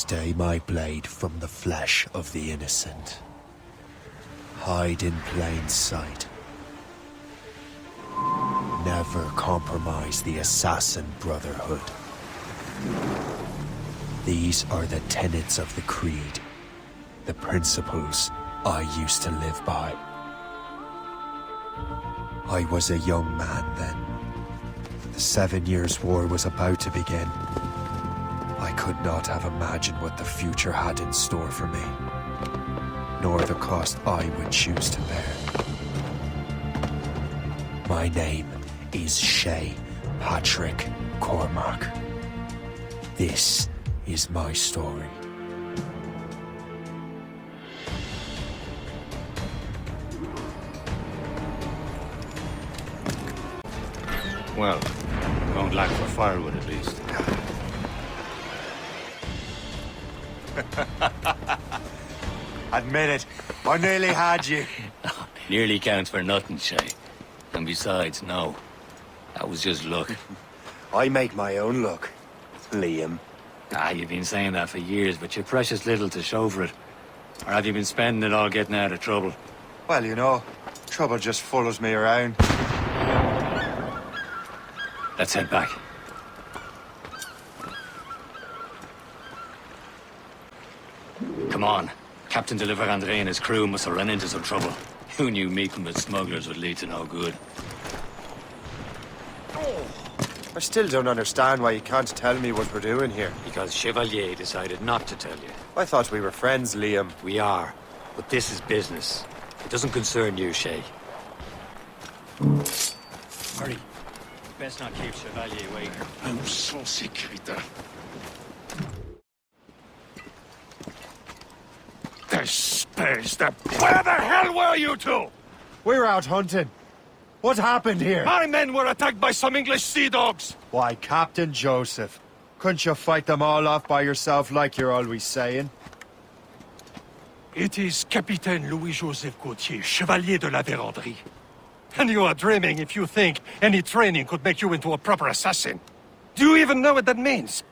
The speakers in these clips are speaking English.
Stay my blade from the flesh of the innocent. Hide in plain sight. Never compromise the Assassin Brotherhood. These are the tenets of the Creed, the principles I used to live by. I was a young man then. The 7 Years' War was about to begin. I could not have imagined what the future had in store for me, nor the cost I would choose to bear. My name is Shay Patrick Cormac. This is my story. Well, we won't lack for firewood at least. Admit it, I nearly had you. Nearly counts for nothing, Shay. And besides, no. That was just luck. I make my own luck, Liam. You've been saying that for years, but you're precious little to show for it. Or have you been spending it all getting out of trouble? Well, you know, trouble just follows me around. Let's head back. Come on. Captain de Andre and his crew must have run into some trouble. Who knew meeting with smugglers would lead to no good? I still don't understand why you can't tell me what we're doing here. Because Chevalier decided not to tell you. I thought we were friends, Liam. We are, but this is business. It doesn't concern you, Shay. Hurry. Best not keep Chevalier waiting. I'm so sécuritaire. The space, Where the hell were you two? We were out hunting. What happened here? My men were attacked by some English sea dogs. Why, Captain Joseph, couldn't you fight them all off by yourself like you're always saying? It is Capitaine Louis-Joseph Gauthier, Chevalier de la Vérendrye. And you are dreaming if you think any training could make you into a proper assassin. Do you even know what that means?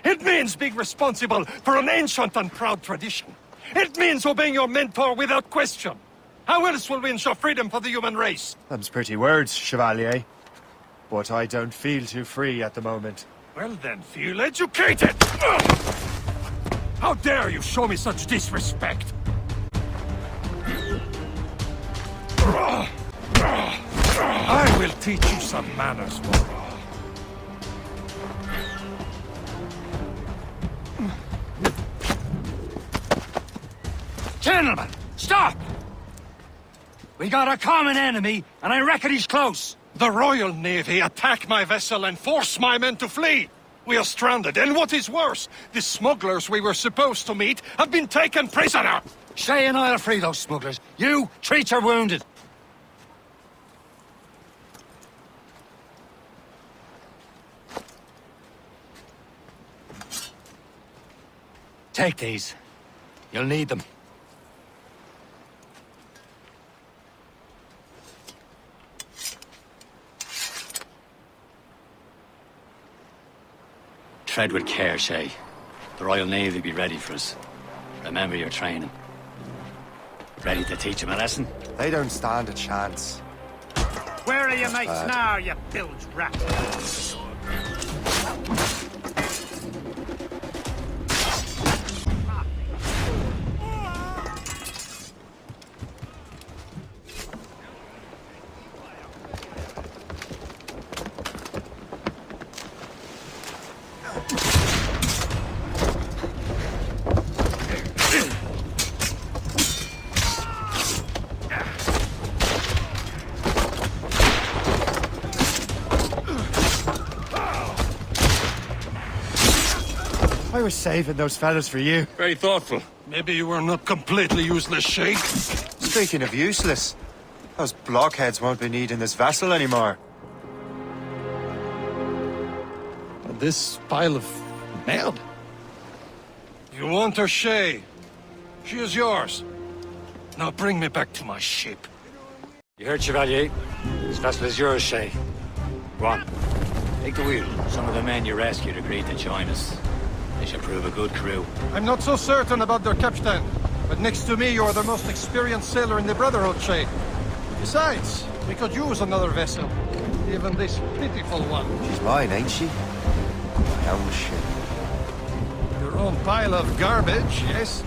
It means being responsible for an ancient and proud tradition. It means obeying your mentor without question. How else will we ensure freedom for the human race? Them's pretty words, Chevalier. But I don't feel too free at the moment. Well then, feel educated! Ugh! How dare you show me such disrespect? I will teach you some manners, Moro. Gentlemen, stop! We got a common enemy, and I reckon he's close. The Royal Navy attacked my vessel and forced my men to flee. We are stranded, and what is worse, the smugglers we were supposed to meet have been taken prisoner. Shay and I'll free those smugglers. You, treat your wounded. Take these. You'll need them. Tread with care, Shay. The Royal Navy will be ready for us. Remember your training. Ready to teach them a lesson? They don't stand a chance. Where are your mates now, you bilge rat? I was saving those fellas for you. Very thoughtful. Maybe you were not completely useless, Shay. Speaking of useless, those blockheads won't be needing this vessel anymore. This pile of mail? You want her, Shay? She is yours. Now bring me back to my ship. You heard, Chevalier? This vessel is yours, Shay. Go on. Take the wheel. Some of the men you rescued agreed to join us. They They should prove a good crew. I'm not so certain about their captain, but next to me you're the most experienced sailor in the Brotherhood, Shay. Besides, we could use another vessel. Even this pitiful one. She's mine, ain't she? My own ship. Your own pile of garbage, yes?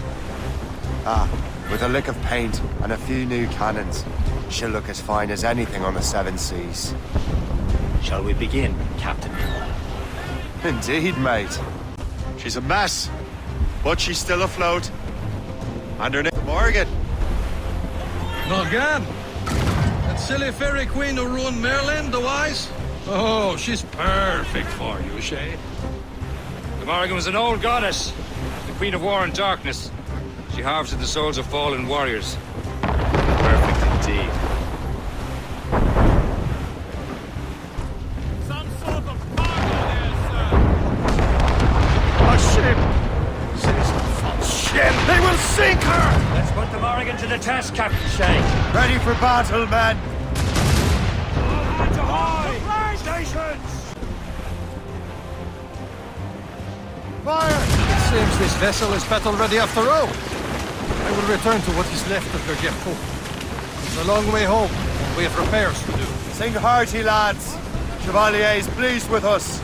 Ah, with a lick of paint and a few new cannons, she'll look as fine as anything on the seven seas. Shall we begin, Captain? Indeed, mate. She's a mess, but she's still afloat. And her name's Morgan. Morgan? That silly fairy queen who ruined Merlin, the wise? Oh, she's perfect for you, Shay. The Morrigan was an old goddess, the Queen of War and Darkness. She harvested the souls of fallen warriors. Perfect indeed. Some sort of cargo there, sir. A ship! This is a false ship! They will sink her! Let's put the Morrigan to the test, Captain Shay. Ready for battle, men! All hands ahoy! Stations! Fire! It seems this vessel is battle-ready after all. I will return to what is left of their Gerfo. It's a long way home. We have repairs to do. Sing hearty, lads. Chevalier is pleased with us.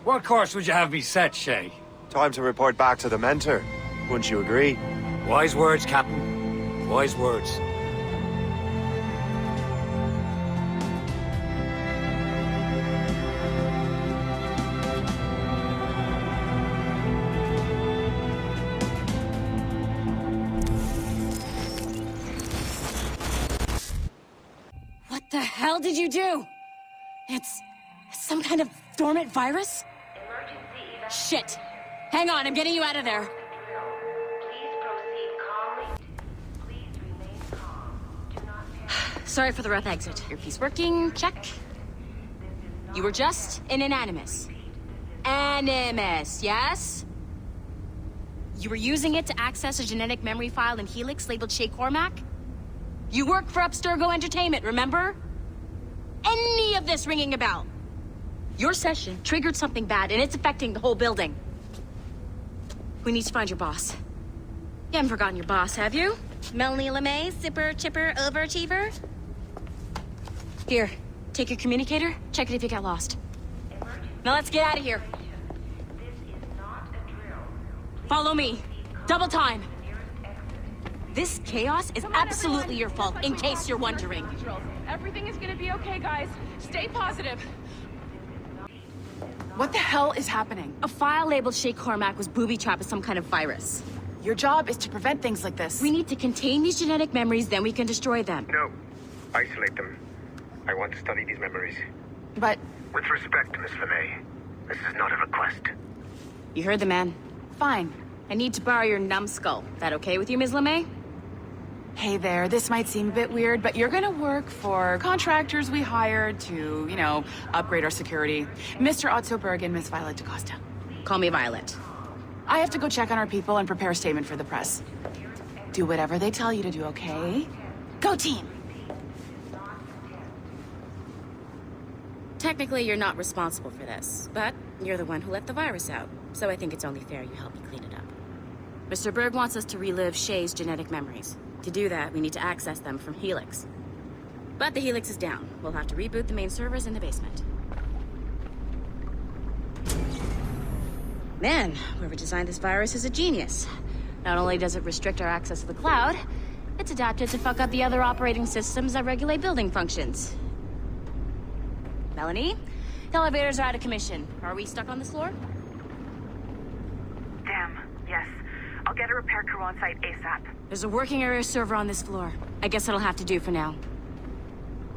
What course would you have me set, Shay? Time to report back to the mentor. Wouldn't you agree? Wise words, Captain. Wise words. What the hell did you do? It's some kind of dormant virus? Shit. Hang on, I'm getting you out of there. Please proceed calmly. Please remain calm. Do not panic. Sorry for the rough exit. Earpiece working, check. You were just in an animus. Animus, yes? You were using it to access a genetic memory file in Helix labeled Shay Cormac? You work for Abstergo Entertainment, remember? Any of this ringing a bell? Your session triggered something bad, and it's affecting the whole building. We need to find your boss. You haven't forgotten your boss, have you? Melanie LeMay, zipper, chipper, overachiever? Here, take your communicator, check it if you got lost. Now let's get out of here. This is not a drill. Follow me. Double time. This chaos is absolutely your fault, in case you're wondering. Everything is gonna be okay, guys. Stay positive. What the hell is happening? A file labeled Shay Cormac was booby-trapped with some kind of virus. Your job is to prevent things like this. We need to contain these genetic memories, then we can destroy them. No. Isolate them. I want to study these memories. But With respect, Miss LeMay, this is not a request. You heard the man. fine. I need to borrow your numbskull. That okay with you, Ms. LeMay? Hey there, this might seem a bit weird, but you're gonna work for contractors we hired to, upgrade our security. Mr. Otto Berg and Miss Violet DaCosta. Call me Violet. I have to go check on our people and prepare a statement for the press. Do whatever they tell you to do, okay? Go team! Technically, you're not responsible for this, but you're the one who let the virus out, so I think it's only fair you help me clean it up. Mr. Berg wants us to relive Shay's genetic memories. To do that, we need to access them from Helix. But the Helix is down. We'll have to reboot the main servers in the basement. Man, whoever designed this virus is a genius. Not only does it restrict our access to the cloud, it's adapted to fuck up the other operating systems that regulate building functions. Melanie? The elevators are out of commission. Are we stuck on this floor? Damn, yes. I'll get a repair crew on site ASAP. There's a working area server on this floor. I guess that'll have to do for now.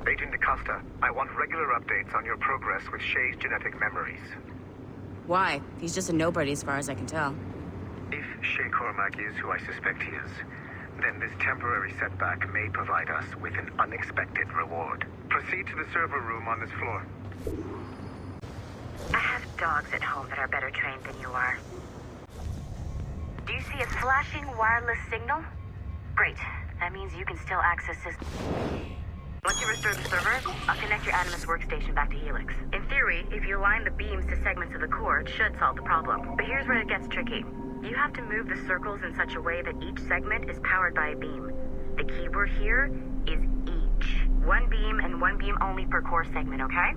Agent DaCosta, I want regular updates on your progress with Shay's genetic memories. Why? He's just a nobody as far as I can tell. If Shay Cormac is who I suspect he is, then this temporary setback may provide us with an unexpected reward. Proceed to the server room on this floor. I have dogs at home that are better trained than you are. Do you see a flashing wireless signal? Great. That means you can still access this. Once you restore the server, I'll connect your Animus workstation back to Helix. In theory, if you align the beams to segments of the core, it should solve the problem. But here's where it gets tricky. You have to move the circles in such a way that each segment is powered by a beam. The keyword here is each. One beam and one beam only per core segment, okay?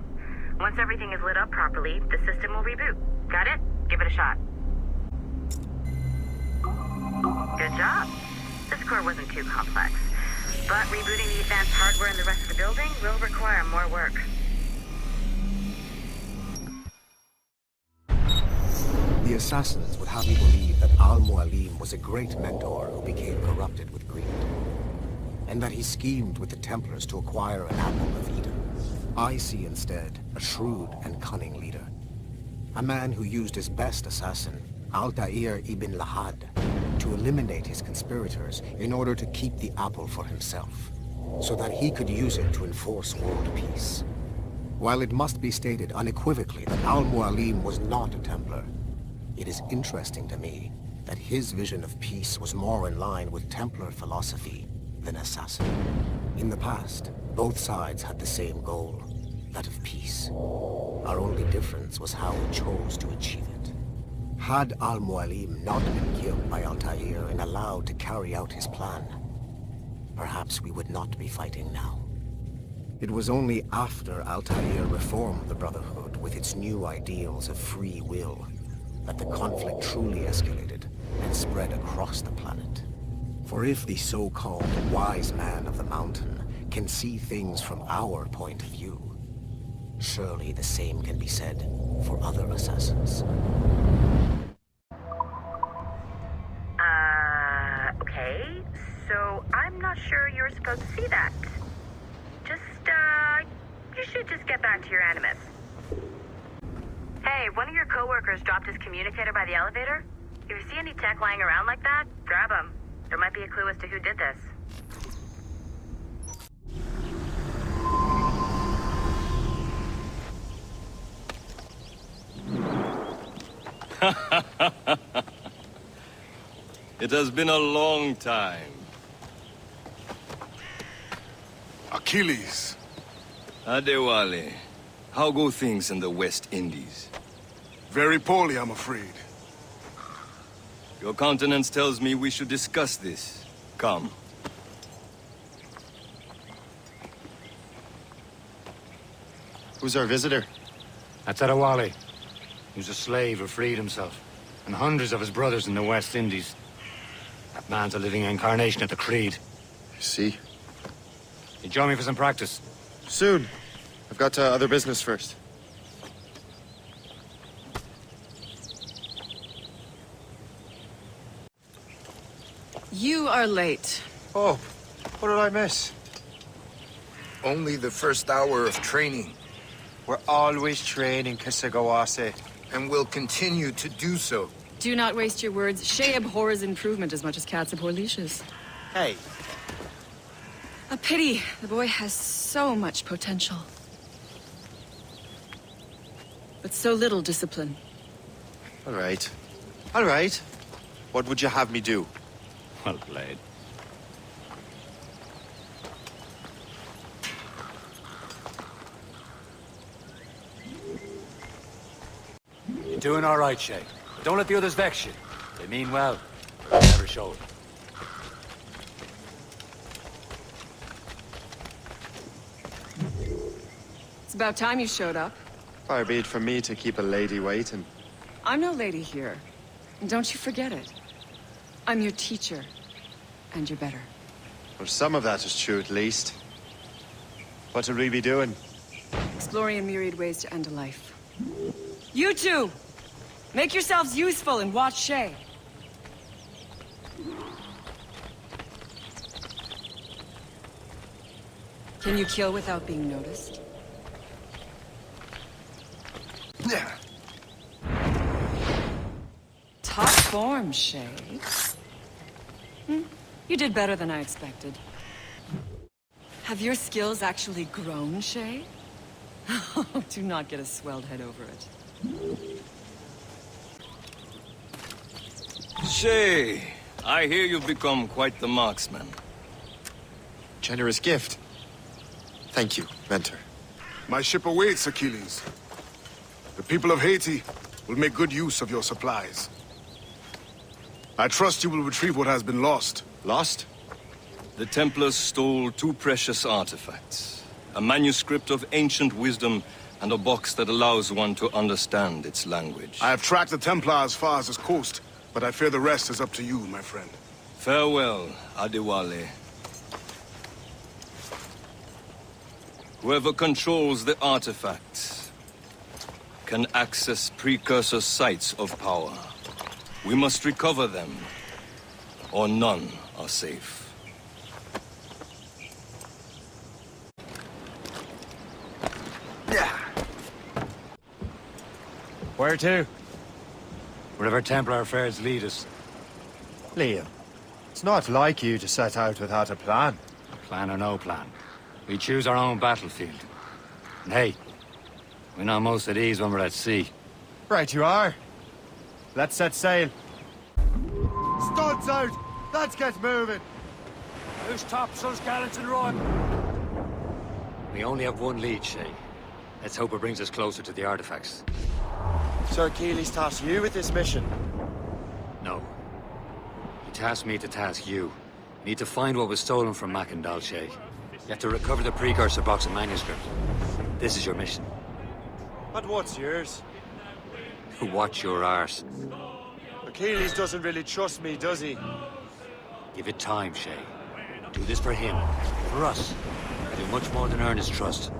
Once everything is lit up properly, the system will reboot. Got it? Give it a shot. Good job. This core wasn't too complex. But rebooting the advanced hardware in the rest of the building will require more work. The assassins would have you believe that Al-Mualim was a great mentor who became corrupted with greed, and that he schemed with the Templars to acquire an apple of Eden. I see instead a shrewd and cunning leader, a man who used his best assassin, Altair ibn Lahad, to eliminate his conspirators in order to keep the apple for himself, so that he could use it to enforce world peace. While it must be stated unequivocally that Al-Mualim was not a Templar, it is interesting to me that his vision of peace was more in line with Templar philosophy than assassin. In the past, both sides had the same goal, that of peace. Our only difference was how we chose to achieve it. Had Al-Mualim not been killed by Altair and allowed to carry out his plan, perhaps we would not be fighting now. It was only after Altair reformed the Brotherhood with its new ideals of free will that the conflict truly escalated and spread across the planet. For if the so-called wise man of the mountain can see things from our point of view, surely the same can be said for other assassins. Okay, so I'm not sure you're supposed to see that. You should just get back to your Animus. Hey, one of your coworkers dropped his communicator by the elevator. If you see any tech lying around like that, grab him. There might be a clue as to who did this. It has been a long time. Achilles. Adewale, how go things in the West Indies? Very poorly, I'm afraid. Your countenance tells me we should discuss this. Come. Who's our visitor? That's Adewale. He was a slave who freed himself, and hundreds of his brothers in the West Indies. That man's a living incarnation of the Creed. I see. You join me for some practice? Soon. I've got other business first. You are late. Oh, what did I miss? Only the first hour of training. We're always training, Kisagawase. And will continue to do so. Do not waste your words. Shay abhors improvement as much as cats abhor leashes. Hey. A pity. The boy has so much potential. But so little discipline. All right. All right. What would you have me do? Well played. You're doing all right, Shay. But don't let the others vex you. They mean well. But they never show it. It's about time you showed up. Far be it from me to keep a lady waiting. I'm no lady here. And don't you forget it. I'm your teacher. And you're better. Well, some of that is true, at least. What would we be doing? Exploring a myriad ways to end a life. You two! Make yourselves useful and watch Shay. Can you kill without being noticed? Yeah. Top form, Shay. You did better than I expected. Have your skills actually grown, Shay? Do not get a swelled head over it. Shay, I hear you've become quite the marksman. Generous gift. Thank you, Mentor. My ship awaits, Achilles. The people of Haiti will make good use of your supplies. I trust you will retrieve what has been lost. Lost? The Templars stole 2 precious artifacts. A manuscript of ancient wisdom and a box that allows one to understand its language. I have tracked the Templar as far as this coast, but I fear the rest is up to you, my friend. Farewell, Adewale. Whoever controls the artifacts can access precursor sites of power. We must recover them, or none are safe. Where to? Wherever Templar affairs lead us. Liam, it's not like you to set out without a plan. Plan or no plan. We choose our own battlefield. And hey, we know most at ease when we're at sea. Right you are. Let's set sail. Studs out! Let's get moving! Who's topsails, gallant and royal? We only have one lead, Shay. Let's hope it brings us closer to the artifacts. Sir Achilles tasked you with this mission. No. He tasked me to task you. You need to find what was stolen from Mackandal, Shay. You have to recover the precursor box of manuscript. This is your mission. And what's yours? Watch your arse. Achilles doesn't really trust me, does he? Give it time, Shay. Do this for him. For us. Do much more than earn his trust.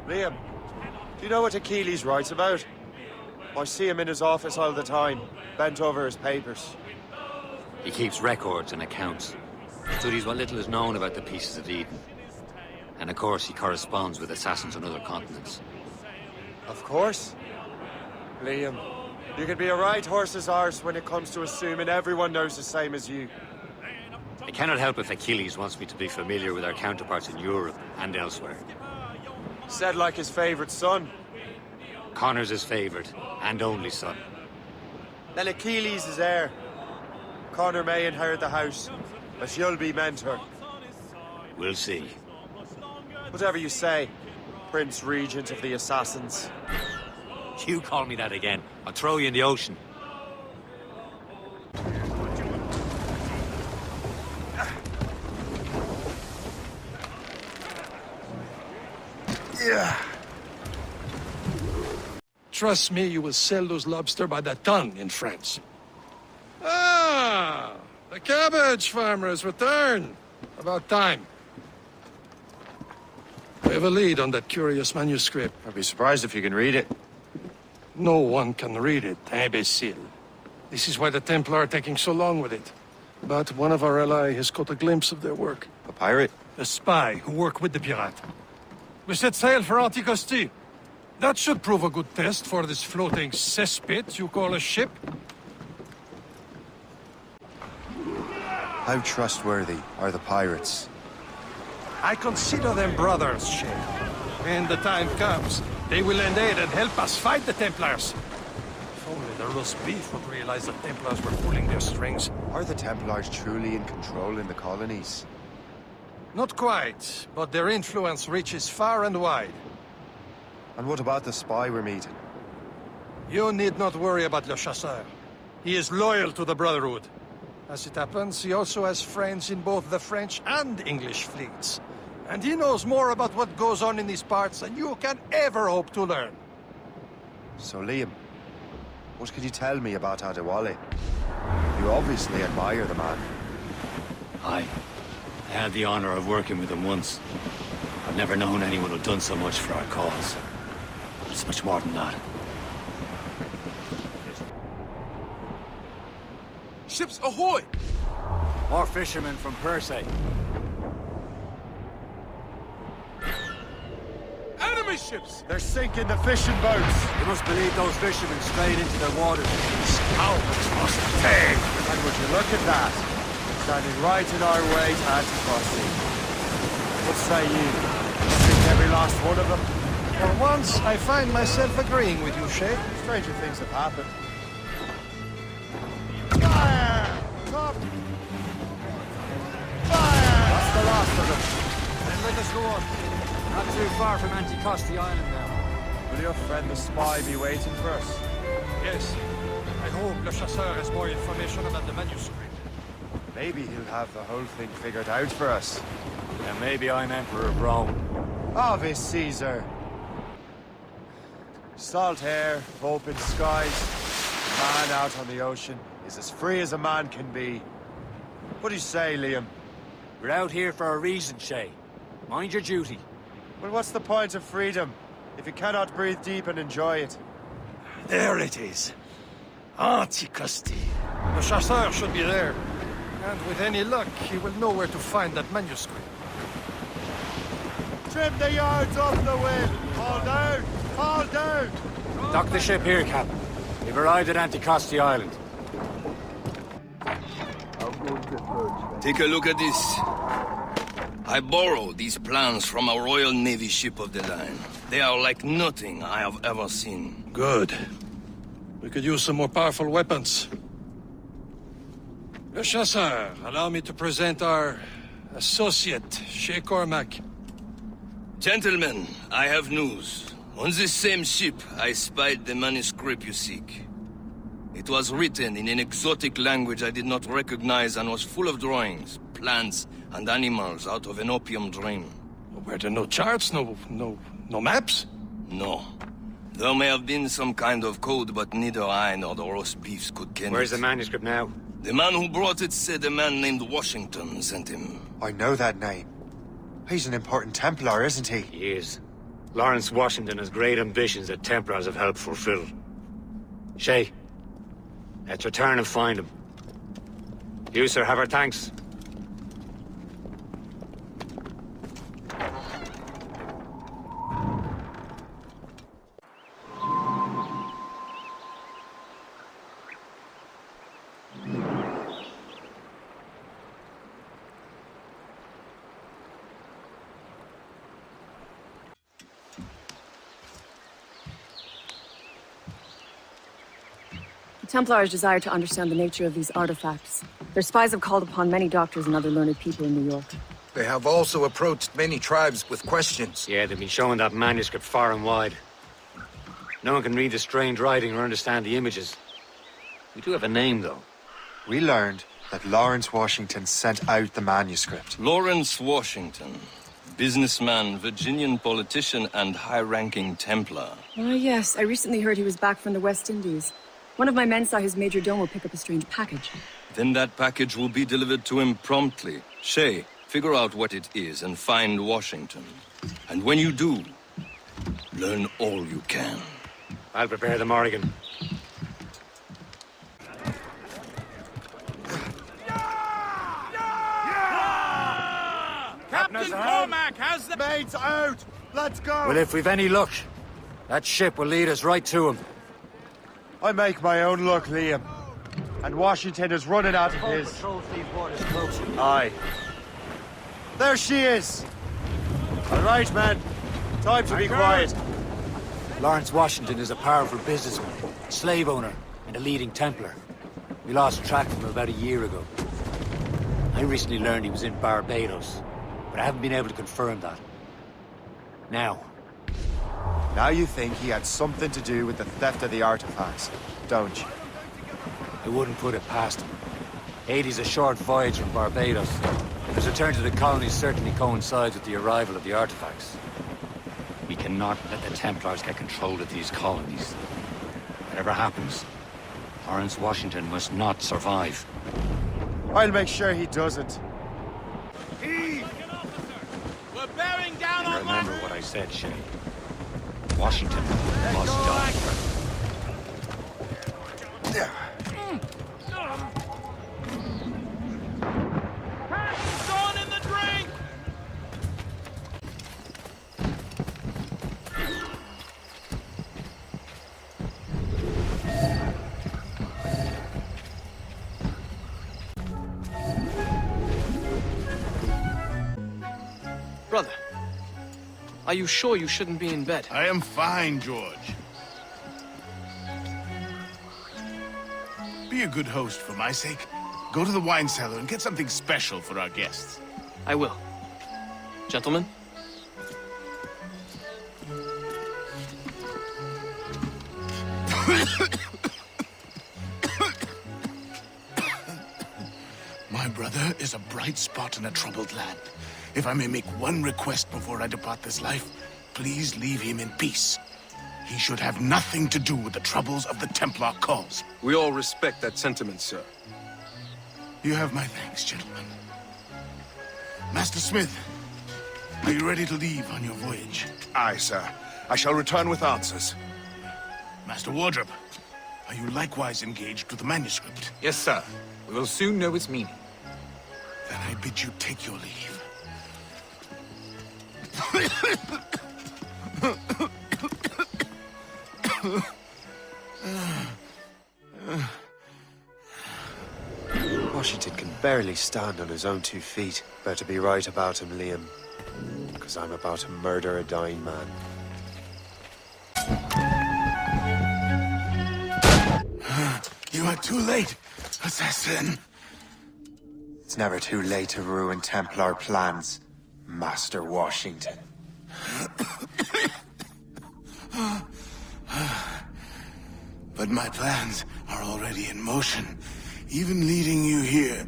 Liam, do you know what Achilles writes about? I see him in his office all the time, bent over his papers. He keeps records and accounts. Studies what little is known about the pieces of Eden. And of course, he corresponds with assassins on other continents. Of course. Liam, you can be a right horse's arse when it comes to assuming everyone knows the same as you. I cannot help if Achilles wants me to be familiar with our counterparts in Europe and elsewhere. Said like his favorite son. Connor's his favorite and only son. Then Achilles is heir. Connor may inherit the house, but you'll be mentor. We'll see. Whatever you say, Prince Regent of the Assassins. You call me that again, I'll throw you in the ocean. Yeah. Trust me, you will sell those lobster by the ton in France. Ah, the cabbage farmers return. About time. We have a lead on that curious manuscript. I'd be surprised if you can read it. No one can read it, imbecile. This is why the Templar are taking so long with it. But one of our allies has caught a glimpse of their work. A pirate? A spy who worked with the pirate. We set sail for Anticosti. That should prove a good test for this floating cesspit you call a ship. How trustworthy are the pirates? I consider them brothers, Shay. When the time comes, they will lend aid and help us fight the Templars. If only the roast beef would realize the Templars were pulling their strings. Are the Templars truly in control in the colonies? Not quite, but their influence reaches far and wide. And what about the spy we're meeting? You need not worry about Le Chasseur. He is loyal to the Brotherhood. As it happens, he also has friends in both the French and English fleets. And he knows more about what goes on in these parts than you can ever hope to learn. So, Liam, what could you tell me about Adewale? You obviously admire the man. I had the honor of working with him once. I've never known anyone who'd done so much for our cause. It's much more than that. Ships ahoy! More fishermen from Persay. Enemy ships! They're sinking the fishing boats! You must believe those fishermen strayed into their waters. Scoundrels must pay! And would you look at that? Standing right in our way to Anticosti. What say you? Sink every last one of them? For once, I find myself agreeing with you, Shay. Stranger things have happened. That's the last of them. Then let us go on. Not too far from Anticosti Island now. Will your friend the spy be waiting for us? Yes. I hope Le Chasseur has more information about the manuscript. Maybe he'll have the whole thing figured out for us. And maybe I'm Emperor of Rome. Ave Caesar! Salt air, open skies, a man out on the ocean is as free as a man can be. What do you say, Liam? We're out here for a reason, Shay. Mind your duty. Well, what's the point of freedom if you cannot breathe deep and enjoy it? There it is. Anticosti. Le Chasseur should be there. And with any luck, he will know where to find that manuscript. Trim the yards off the wind! Fall down! Fall down! Dock the ship here, Captain. We've arrived at Anticosti Island. Take a look at this. I borrowed these plans from a Royal Navy ship of the line. They are like nothing I have ever seen. Good. We could use some more powerful weapons. Le Chasseur, allow me to present our associate, Shay Cormac. Gentlemen, I have news. On this same ship, I spied the manuscript you seek. It was written in an exotic language I did not recognize and was full of drawings, plants, and animals out of an opium dream. Were there no charts, no maps? No. There may have been some kind of code, but neither I nor the roast beefs could ken it. Where's the manuscript now? The man who brought it said a man named Washington sent him. I know that name. He's an important Templar, isn't he? He is. Lawrence Washington has great ambitions that Templars have helped fulfill. Shay, let's return and find him. You, sir, have our thanks. The Templars desire to understand the nature of these artifacts. Their spies have called upon many doctors and other learned people in New York. They have also approached many tribes with questions. Yeah, they've been showing that manuscript far and wide. No one can read the strange writing or understand the images. We do have a name, though. We learned that Lawrence Washington sent out the manuscript. Lawrence Washington. Businessman, Virginian politician, and high-ranking Templar. Ah, yes. I recently heard he was back from the West Indies. One of my men saw his major domo pick up a strange package. Then that package will be delivered to him promptly. Shay, figure out what it is and find Washington. And when you do, learn all you can. I'll prepare the Morrigan. Captain Cormac has the mates out! Let's go! Well, if we've any luck, that ship will lead us right to him. I make my own luck, Liam. And Washington is running out of his. Aye. There she is! All right, man. Time to be quiet. Lawrence Washington is a powerful businessman, slave owner, and a leading Templar. We lost track of him about a year ago. I recently learned he was in Barbados, but I haven't been able to confirm that. Now you think he had something to do with the theft of the artifacts, don't you? I wouldn't put it past him. Haiti's a short voyage from Barbados. His return to the colonies certainly coincides with the arrival of the artifacts. We cannot let the Templars get control of these colonies. Whatever happens, Lawrence Washington must not survive. I'll make sure he doesn't. We're bearing down on Remember what I said, Shay. Washington must die. Gone in the drink! Brother, are you sure you shouldn't be in bed? I am fine, George. Be a good host for my sake. Go to the wine cellar and get something special for our guests. I will. Gentlemen? My brother is a bright spot in a troubled land. If I may make one request before I depart this life, please leave him in peace. He should have nothing to do with the troubles of the Templar cause. We all respect that sentiment, sir. You have my thanks, gentlemen. Master Smith, are you ready to leave on your voyage? Aye, sir. I shall return with answers. Master Wardrop, are you likewise engaged with the manuscript? Yes, sir. We will soon know its meaning. Then I bid you take your leave. Washington can barely stand on his own 2 feet. Better be right about him, Liam. Because I'm about to murder a dying man. You are too late, assassin. It's never too late to ruin Templar plans, Master Washington. But my plans are already in motion. Even leading you here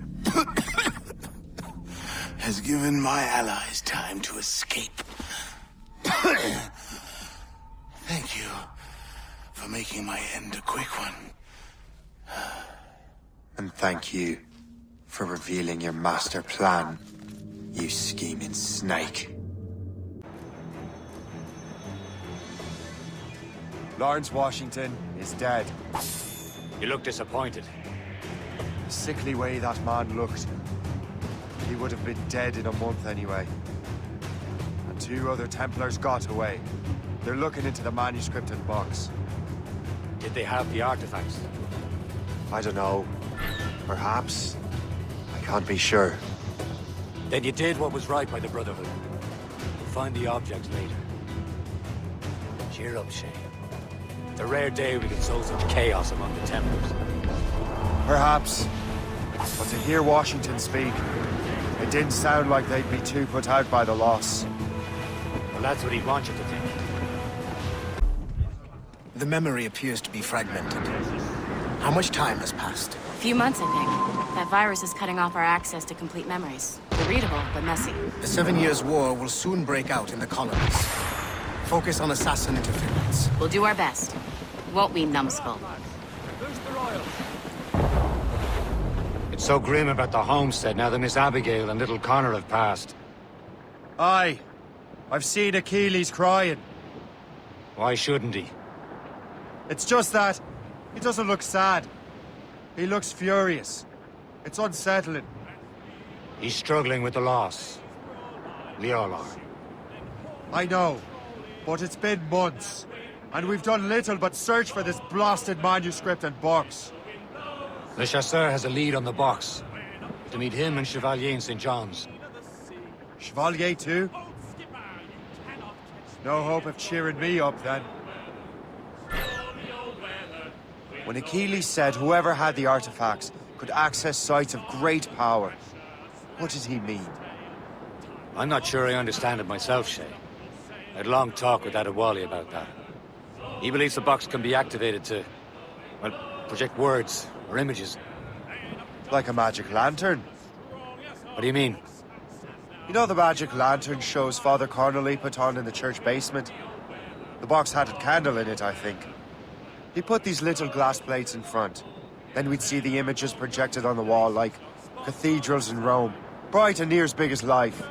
has given my allies time to escape. Thank you for making my end a quick one. And thank you for revealing your master plan, you scheming snake. Lawrence Washington is dead. You look disappointed. The sickly way that man looked. He would have been dead in a month anyway. And 2 other Templars got away. They're looking into the manuscript and box. Did they have the artifacts? I don't know. Perhaps. I can't be sure. Then you did what was right by the Brotherhood. We'll find the objects later. Cheer up, Shane. It's a rare day we can sow some chaos among the Templars. Perhaps. But to hear Washington speak, it didn't sound like they'd be too put out by the loss. Well, that's what he'd want you to think. The memory appears to be fragmented. How much time has passed? A few months, I think. That virus is cutting off our access to complete memories. They're readable, but messy. The 7 Years' War will soon break out in the colonies. Focus on assassin interference. We'll do our best. Won't we, numbskull? It's so grim about the homestead now that Miss Abigail and little Connor have passed. Aye. I've seen Achilles crying. Why shouldn't he? It's just that he doesn't look sad. He looks furious. It's unsettling. He's struggling with the loss. We all are. I know, but it's been months. And we've done little but search for this blasted manuscript and box. Le Chasseur has a lead on the box. To meet him and Chevalier in St. John's. Chevalier too? No hope of cheering me up then. When Achilles said whoever had the artifacts could access sites of great power, what did he mean? I'm not sure I understand it myself, Shay. I had a long talk with Adewale about that. He believes the box can be activated to, well, project words or images. Like a magic lantern? What do you mean? You know the magic lantern shows Father Connolly put on in the church basement? The box had a candle in it, I think. He put these little glass plates in front. Then we'd see the images projected on the wall like cathedrals in Rome. Bright and near as big as life.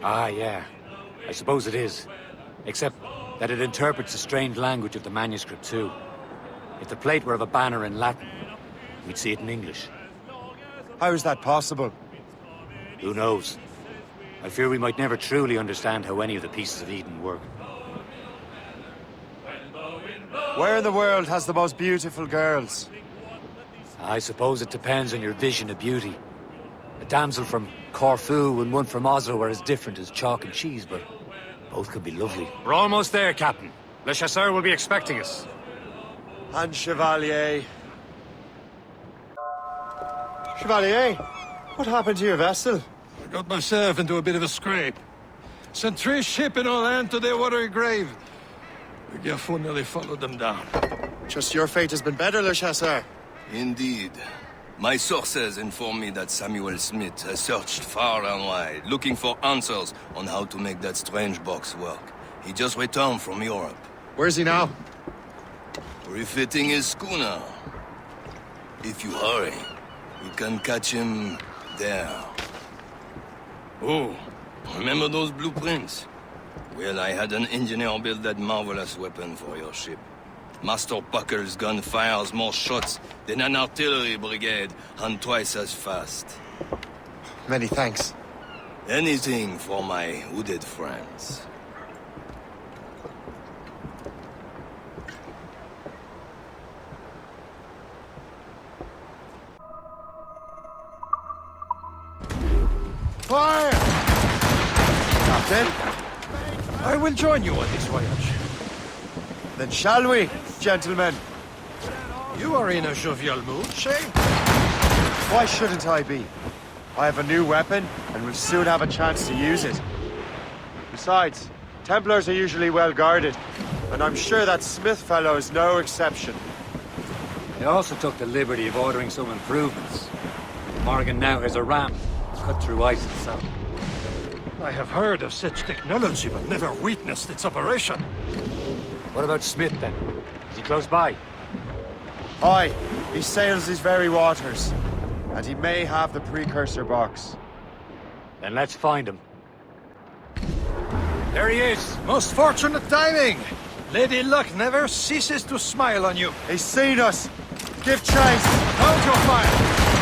Ah, yeah. I suppose it is. Except that it interprets the strange language of the manuscript, too. If the plate were of a banner in Latin, we'd see it in English. How is that possible? Who knows? I fear we might never truly understand how any of the pieces of Eden work. Where in the world has the most beautiful girls? I suppose it depends on your vision of beauty. A damsel from Corfu and one from Oslo are as different as chalk and cheese, but both could be lovely. We're almost there, Captain. Le Chasseur will be expecting us. And Chevalier. Chevalier, what happened to your vessel? I got myself into a bit of a scrape. Sent 3 ships in our land to their watery grave. The Gerfaut nearly followed them down. Just your fate has been better, Le Chasseur. Indeed. My sources inform me that Samuel Smith has searched far and wide, looking for answers on how to make that strange box work. He just returned from Europe. Where's he now? Refitting his schooner. If you hurry, you can catch him there. Oh, remember those blueprints? Well, I had an engineer build that marvelous weapon for your ship. Master Buckle's gun fires more shots than an artillery brigade, and twice as fast. Many thanks. Anything for my hooded friends. Fire! Captain? I will join you on this voyage. Then shall we, gentlemen? You are in a jovial mood, Shay? Why shouldn't I be? I have a new weapon, and will soon have a chance to use it. Besides, Templars are usually well guarded, and I'm sure that Smith fellow is no exception. They also took the liberty of ordering some improvements. Morgan now has a ram cut through ice itself. I have heard of such technology, but never witnessed its operation. What about Smith, then? Is he close by? Aye, he sails these very waters, and he may have the precursor box. Then let's find him. There he is! Most fortunate timing! Lady Luck never ceases to smile on you. He's seen us! Give chase! Hold your fire!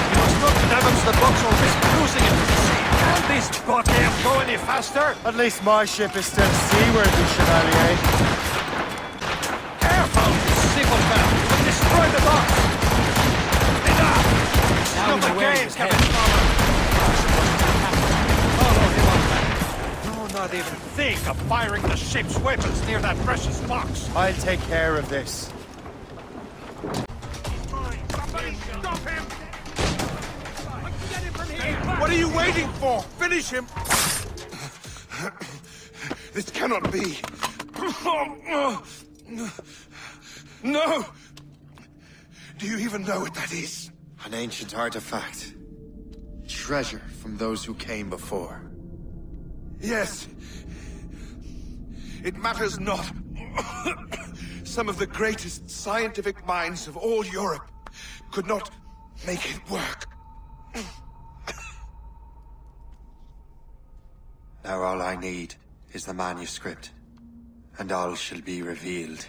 You must not damage the box or risk losing it to the sea. Can this goddamn go any faster? At least my ship is still seaworthy, Chevalier. Careful, simpleton! You'll destroy the box! Enough! It's Now not he's a aware game, his Captain head. Farmer. Follow him on back. Do not even think of firing the ship's weapons near that precious box. I'll take care of this. Somebody stop him! Get him from here! What are you waiting for? Finish him! This cannot be. No! Do you even know what that is? An ancient artifact. Treasure from those who came before. Yes. It matters not. Some of the greatest scientific minds of all Europe could not make it work. Now all I need is the manuscript, and all shall be revealed.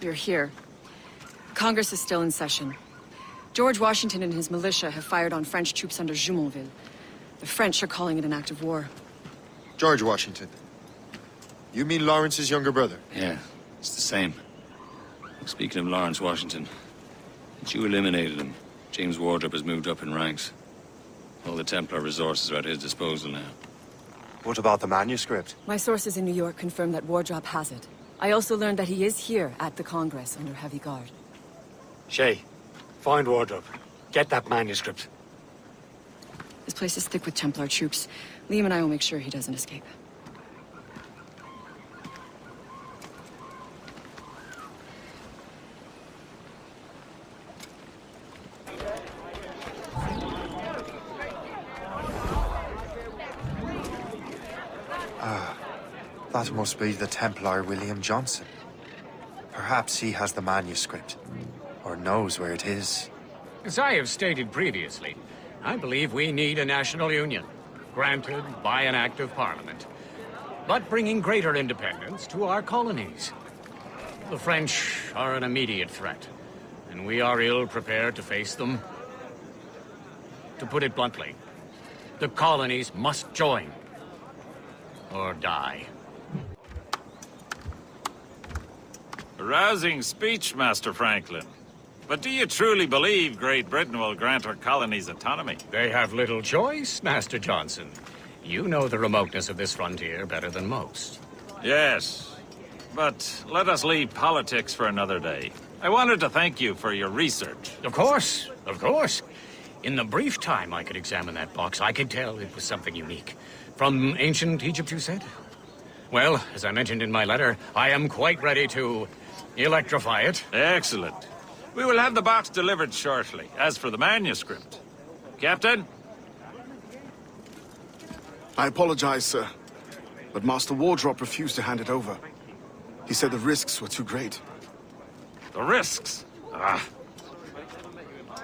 You're here. Congress is still in session. George Washington and his militia have fired on French troops under Jumonville. The French are calling it an act of war. George Washington. You mean Lawrence's younger brother? Yeah, it's the same. Speaking of Lawrence Washington, since you eliminated him, James Wardrop has moved up in ranks. All the Templar resources are at his disposal now. What about the manuscript? My sources in New York confirm that Wardrop has it. I also learned that he is here at the Congress under heavy guard. Shay, find Wardrop. Get that manuscript. This place is thick with Templar troops. Liam and I will make sure he doesn't escape. That must be the Templar William Johnson. Perhaps he has the manuscript, or knows where it is. As I have stated previously, I believe we need a national union, granted by an act of parliament, but bringing greater independence to our colonies. The French are an immediate threat, and we are ill prepared to face them. To put it bluntly, the colonies must join, or die. A rousing speech, Master Franklin. But do you truly believe Great Britain will grant her colonies autonomy? They have little choice, Master Johnson. You know the remoteness of this frontier better than most. Yes, but let us leave politics for another day. I wanted to thank you for your research. Of course, of course. In the brief time I could examine that box, I could tell it was something unique. From ancient Egypt, you said? Well, as I mentioned in my letter, I am quite ready to electrify it. Excellent. We will have the box delivered shortly. As for the manuscript... Captain? I apologize, sir. But Master Wardrop refused to hand it over. He said the risks were too great. The risks? Ah.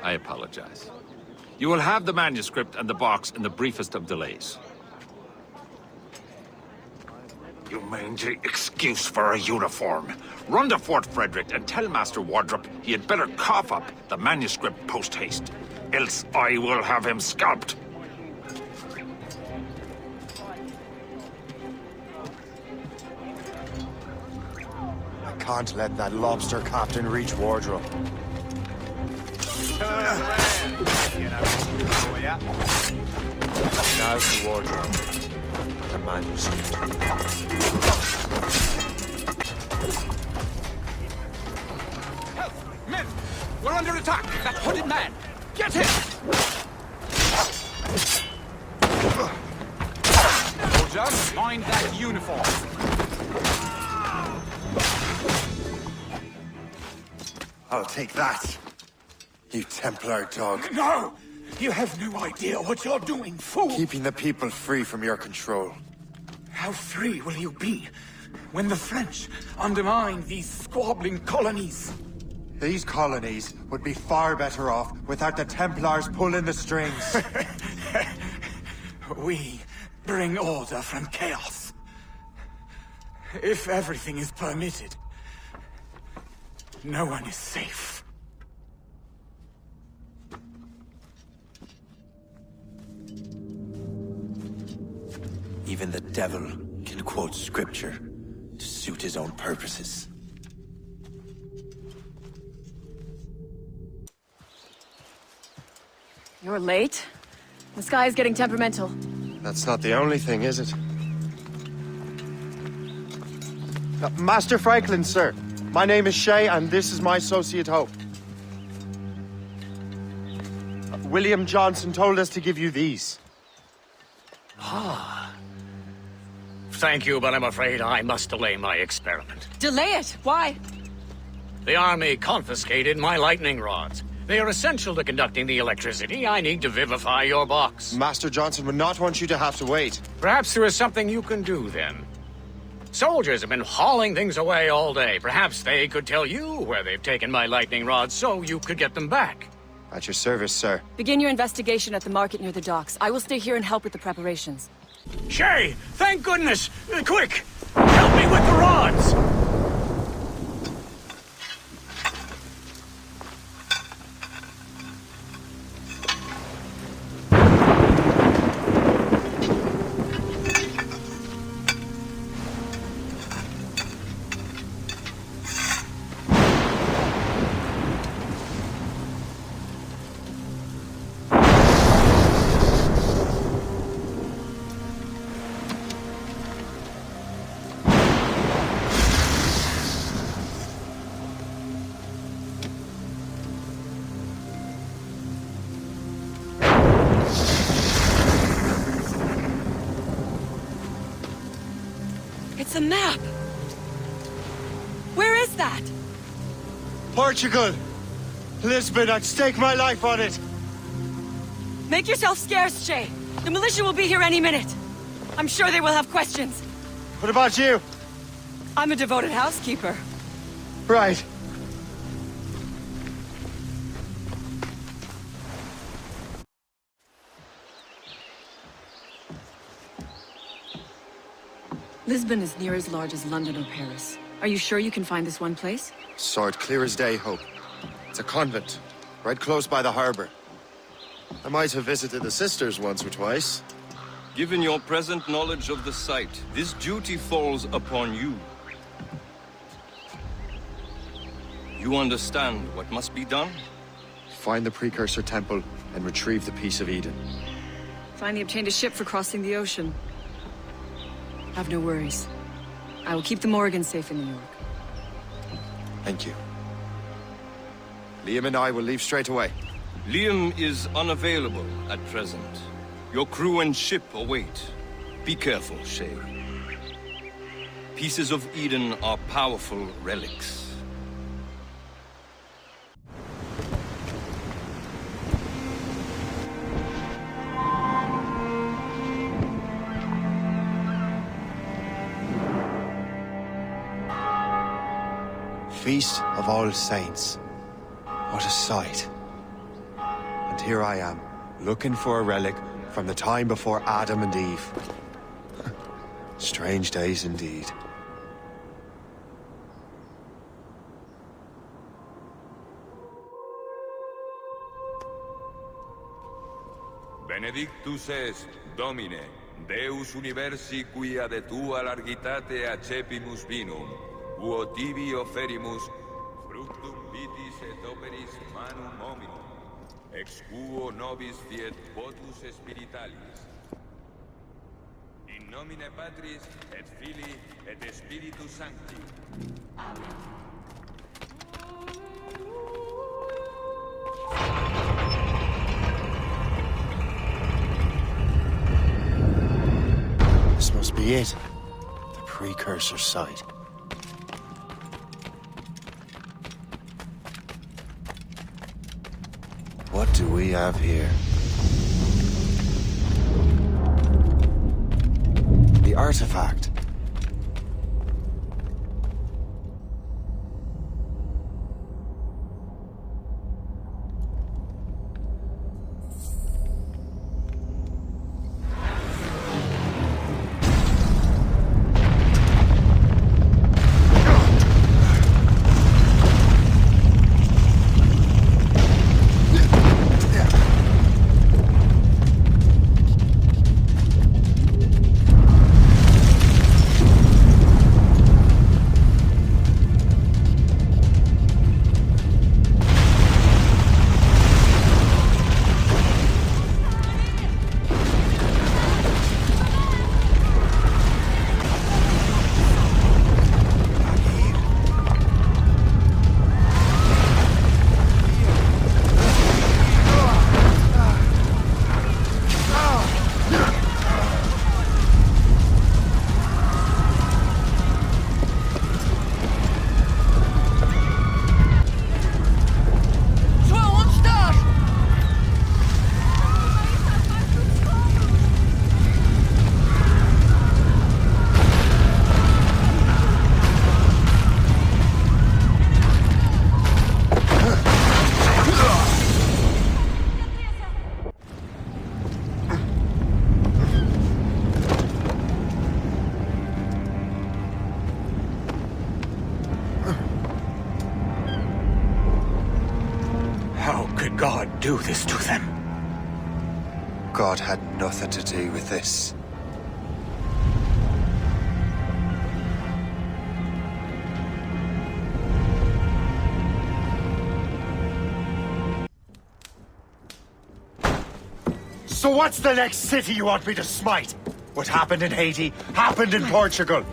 I apologize. You will have the manuscript and the box in the briefest of delays. You mangy excuse for a uniform. Run to Fort Frederick and tell Master Wardrop he had better cough up the manuscript post-haste. Else I will have him scalped. I can't let that lobster captain reach Wardrop. Now to Wardrop. The manuscript. Men! We're under attack! That hooded man! Get him! Soldier, mind that uniform! I'll take that, you Templar dog. No! You have no idea what you're doing, fool! Keeping the people free from your control. How free will you be when the French undermine these squabbling colonies? These colonies would be far better off without the Templars pulling the strings. We bring order from chaos. If everything is permitted, no one is safe. Even the devil can quote scripture to suit his own purposes. You're late. The sky is getting temperamental. That's not the only thing, is it? Master Franklin, sir. My name is Shay, and this is my associate Hope. William Johnson told us to give you these. Ah. Thank you, but I'm afraid I must delay my experiment. Delay it? Why? The army confiscated my lightning rods. They are essential to conducting the electricity I need to vivify your box. Master Johnson would not want you to have to wait. Perhaps there is something you can do, then. Soldiers have been hauling things away all day. Perhaps they could tell you where they've taken my lightning rods so you could get them back. At your service, sir. Begin your investigation at the market near the docks. I will stay here and help with the preparations. Shay! Thank goodness! Quick! Help me with the rods! It's a map! Where is that? Portugal! Lisbon, I'd stake my life on it! Make yourself scarce, Shay. The militia will be here any minute. I'm sure they will have questions. What about you? I'm a devoted housekeeper. Right. Lisbon is near as large as London or Paris. Are you sure you can find this one place? Sword clear as day, Hope. It's a convent, right close by the harbor. I might have visited the sisters once or twice. Given your present knowledge of the site, this duty falls upon you. You understand what must be done? Find the Precursor Temple and retrieve the Piece of Eden. Finally obtained a ship for crossing the ocean. Have no worries. I will keep the Morgans safe in New York. Thank you. Liam and I will leave straight away. Liam is unavailable at present. Your crew and ship await. Be careful, Shay. Pieces of Eden are powerful relics. Feast of All Saints. What a sight. And here I am, looking for a relic from the time before Adam and Eve. Strange days indeed. Benedictus est, Domine, Deus universi quia de tua largitate accepimus vinum, uo tibi oferimus fructum vitis et operis manum hominum, ex quo nobis fiet votus spiritualis. In nomine Patris et Filii et Spiritus Sancti. This must be it. The Precursor site. What do we have here? The artifact. God do this to them? God had nothing to do with this. So what's the next city you want me to smite? What happened in Haiti happened in Portugal.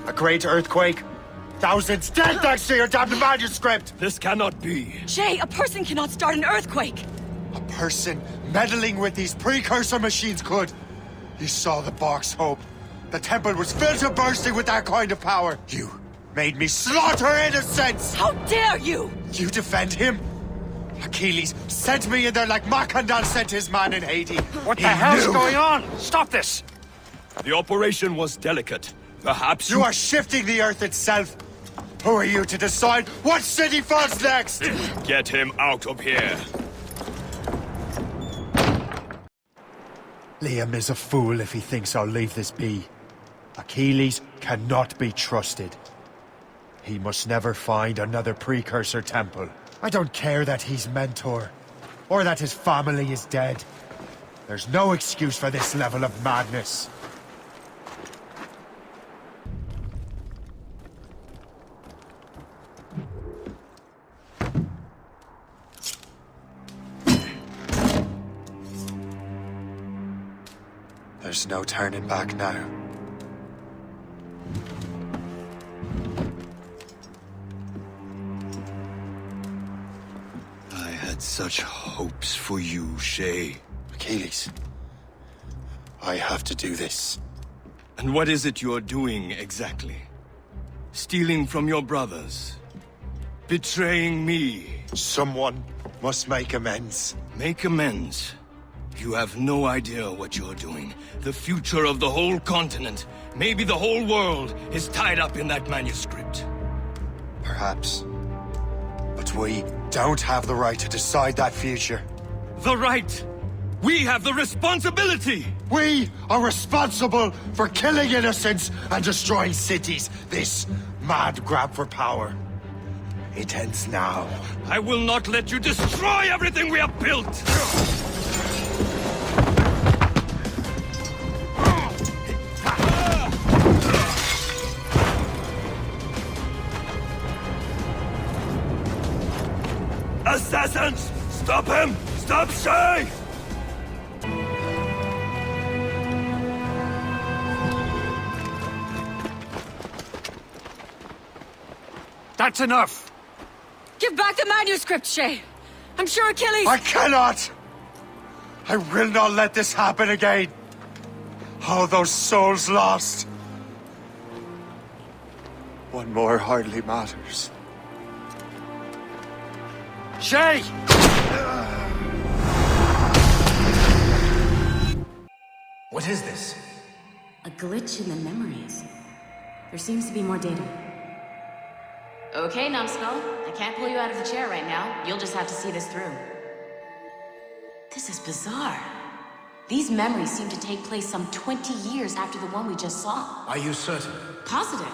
A great earthquake. Thousands dead thanks to your damned manuscript! This cannot be. Shay, a person cannot start an earthquake! A person meddling with these precursor machines could. You saw the box, Hope. The temple was filled to bursting with that kind of power. You made me slaughter innocents! How dare you! You defend him? Achilles sent me in there like Macandal sent his man in Haiti. What the hell's going on? Stop this! The operation was delicate. Perhaps you are shifting the earth itself. Who are you to decide what city falls next? Get him out of here. Liam is a fool if he thinks I'll leave this be. Achilles cannot be trusted. He must never find another precursor temple. I don't care that he's mentor, or that his family is dead. There's no excuse for this level of madness. There's no turning back now. I had such hopes for you, Shay. Achilles, I have to do this. And what is it you're doing, exactly? Stealing from your brothers. Betraying me. Someone must make amends. Make amends? You have no idea what you're doing. The future of the whole continent, maybe the whole world, is tied up in that manuscript. Perhaps. But we don't have the right to decide that future. The right! We have the responsibility! We are responsible for killing innocents and destroying cities. This mad grab for power. It ends now. I will not let you destroy everything we have built! Assassins! Stop him! Stop Shay! That's enough! Give back the manuscript, Shay! I'm sure Achilles... I cannot! I will not let this happen again! All those souls lost! One more hardly matters. Shay! What is this? A glitch in the memories. There seems to be more data. Okay, Numbskull. I can't pull you out of the chair right now. You'll just have to see this through. This is bizarre. These memories seem to take place some 20 years after the one we just saw. Are you certain? Positive.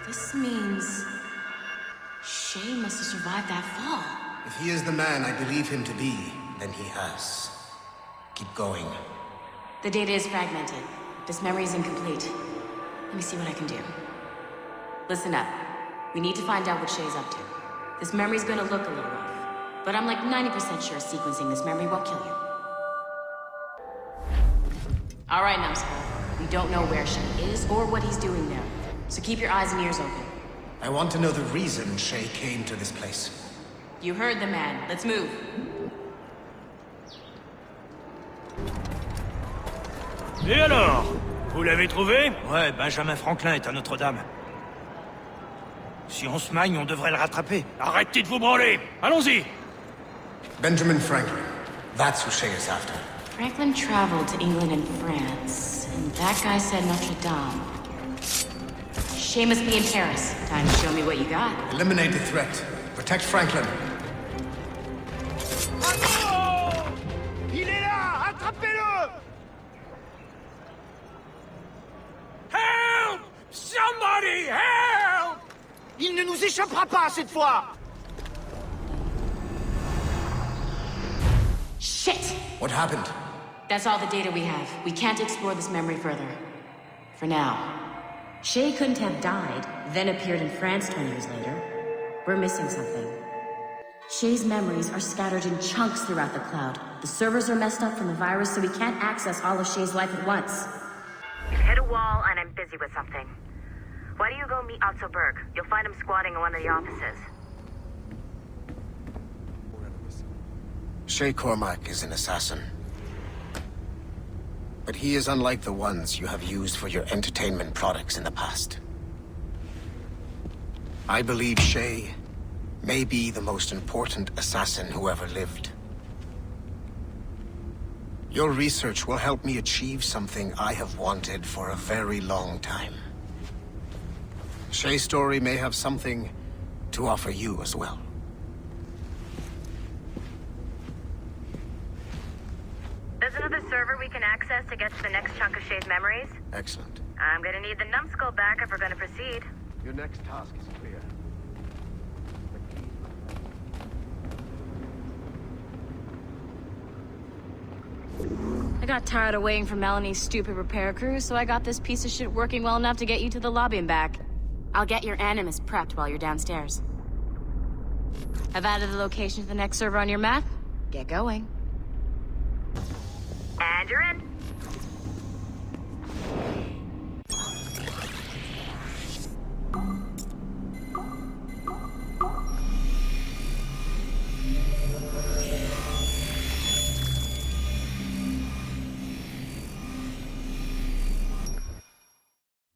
This means... Shay must have survived that fall. If he is the man I believe him to be, then he has. Keep going. The data is fragmented. This memory is incomplete. Let me see what I can do. Listen up. We need to find out what Shay's up to. This memory's gonna look a little rough, but I'm like 90% sure sequencing this memory won't kill you. All right, Numbskull. We don't know where Shay is or what he's doing there, so keep your eyes and ears open. I want to know the reason Shay came to this place. You heard the man. Let's move. Et alors? Vous l'avez trouvé? Ouais, Benjamin Franklin est à Notre-Dame. Si on se magne, on devrait le rattraper. Arrêtez de vous branler! Allons-y! Benjamin Franklin. That's who Shay is after. Franklin traveled to England and France, and that guy said Notre Dame. Shay must be in Paris. Time to show me what you got. Eliminate the threat. Protect Franklin. Attends! Il est là! Attrapez-le! Help! Somebody help! Il ne nous échappera pas cette fois! Shit! What happened? That's all the data we have. We can't explore this memory further. For now. Shay couldn't have died, then appeared in France 20 years later. We're missing something. Shay's memories are scattered in chunks throughout the cloud. The servers are messed up from the virus, so we can't access all of Shay's life at once. Hit a wall, and I'm busy with something. Why don't you go meet Otto Berg? You'll find him squatting in one of the offices. Shay Cormac is an assassin. But he is unlike the ones you have used for your entertainment products in the past. I believe Shay may be the most important assassin who ever lived. Your research will help me achieve something I have wanted for a very long time. Shay's story may have something to offer you as well. There's another server we can access to get to the next chunk of Shay's memories. Excellent. I'm gonna need the numbskull back if we're gonna proceed. Your next task is clear. I got tired of waiting for Melanie's stupid repair crew, so I got this piece of shit working well enough to get you to the lobby and back. I'll get your Animus prepped while you're downstairs. I've added the location to the next server on your map. Get going. And you're in.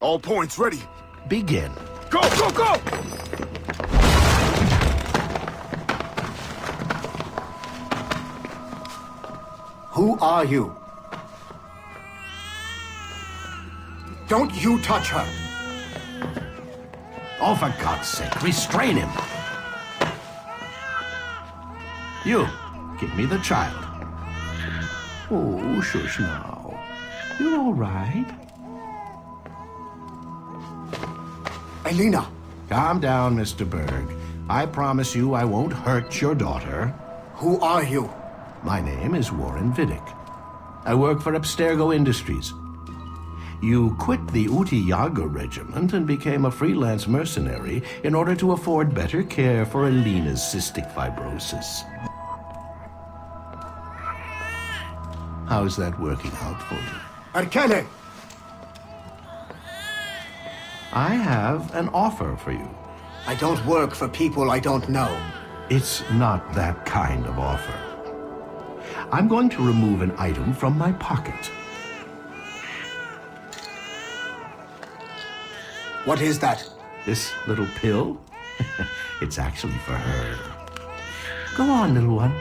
All points ready. Begin. Go, go, go! Who are you? Don't you touch her! Oh, for God's sake, restrain him. You, give me the child. Oh, shush now. You're all right. Elena! Calm down, Mr. Berg. I promise you I won't hurt your daughter. Who are you? My name is Warren Vidic. I work for Abstergo Industries. You quit the Uti Yaga regiment and became a freelance mercenary in order to afford better care for Elena's cystic fibrosis. How's that working out for you? Arkele! I have an offer for you. I don't work for people I don't know. It's not that kind of offer. I'm going to remove an item from my pocket. What is that? This little pill? It's actually for her. Go on, little one.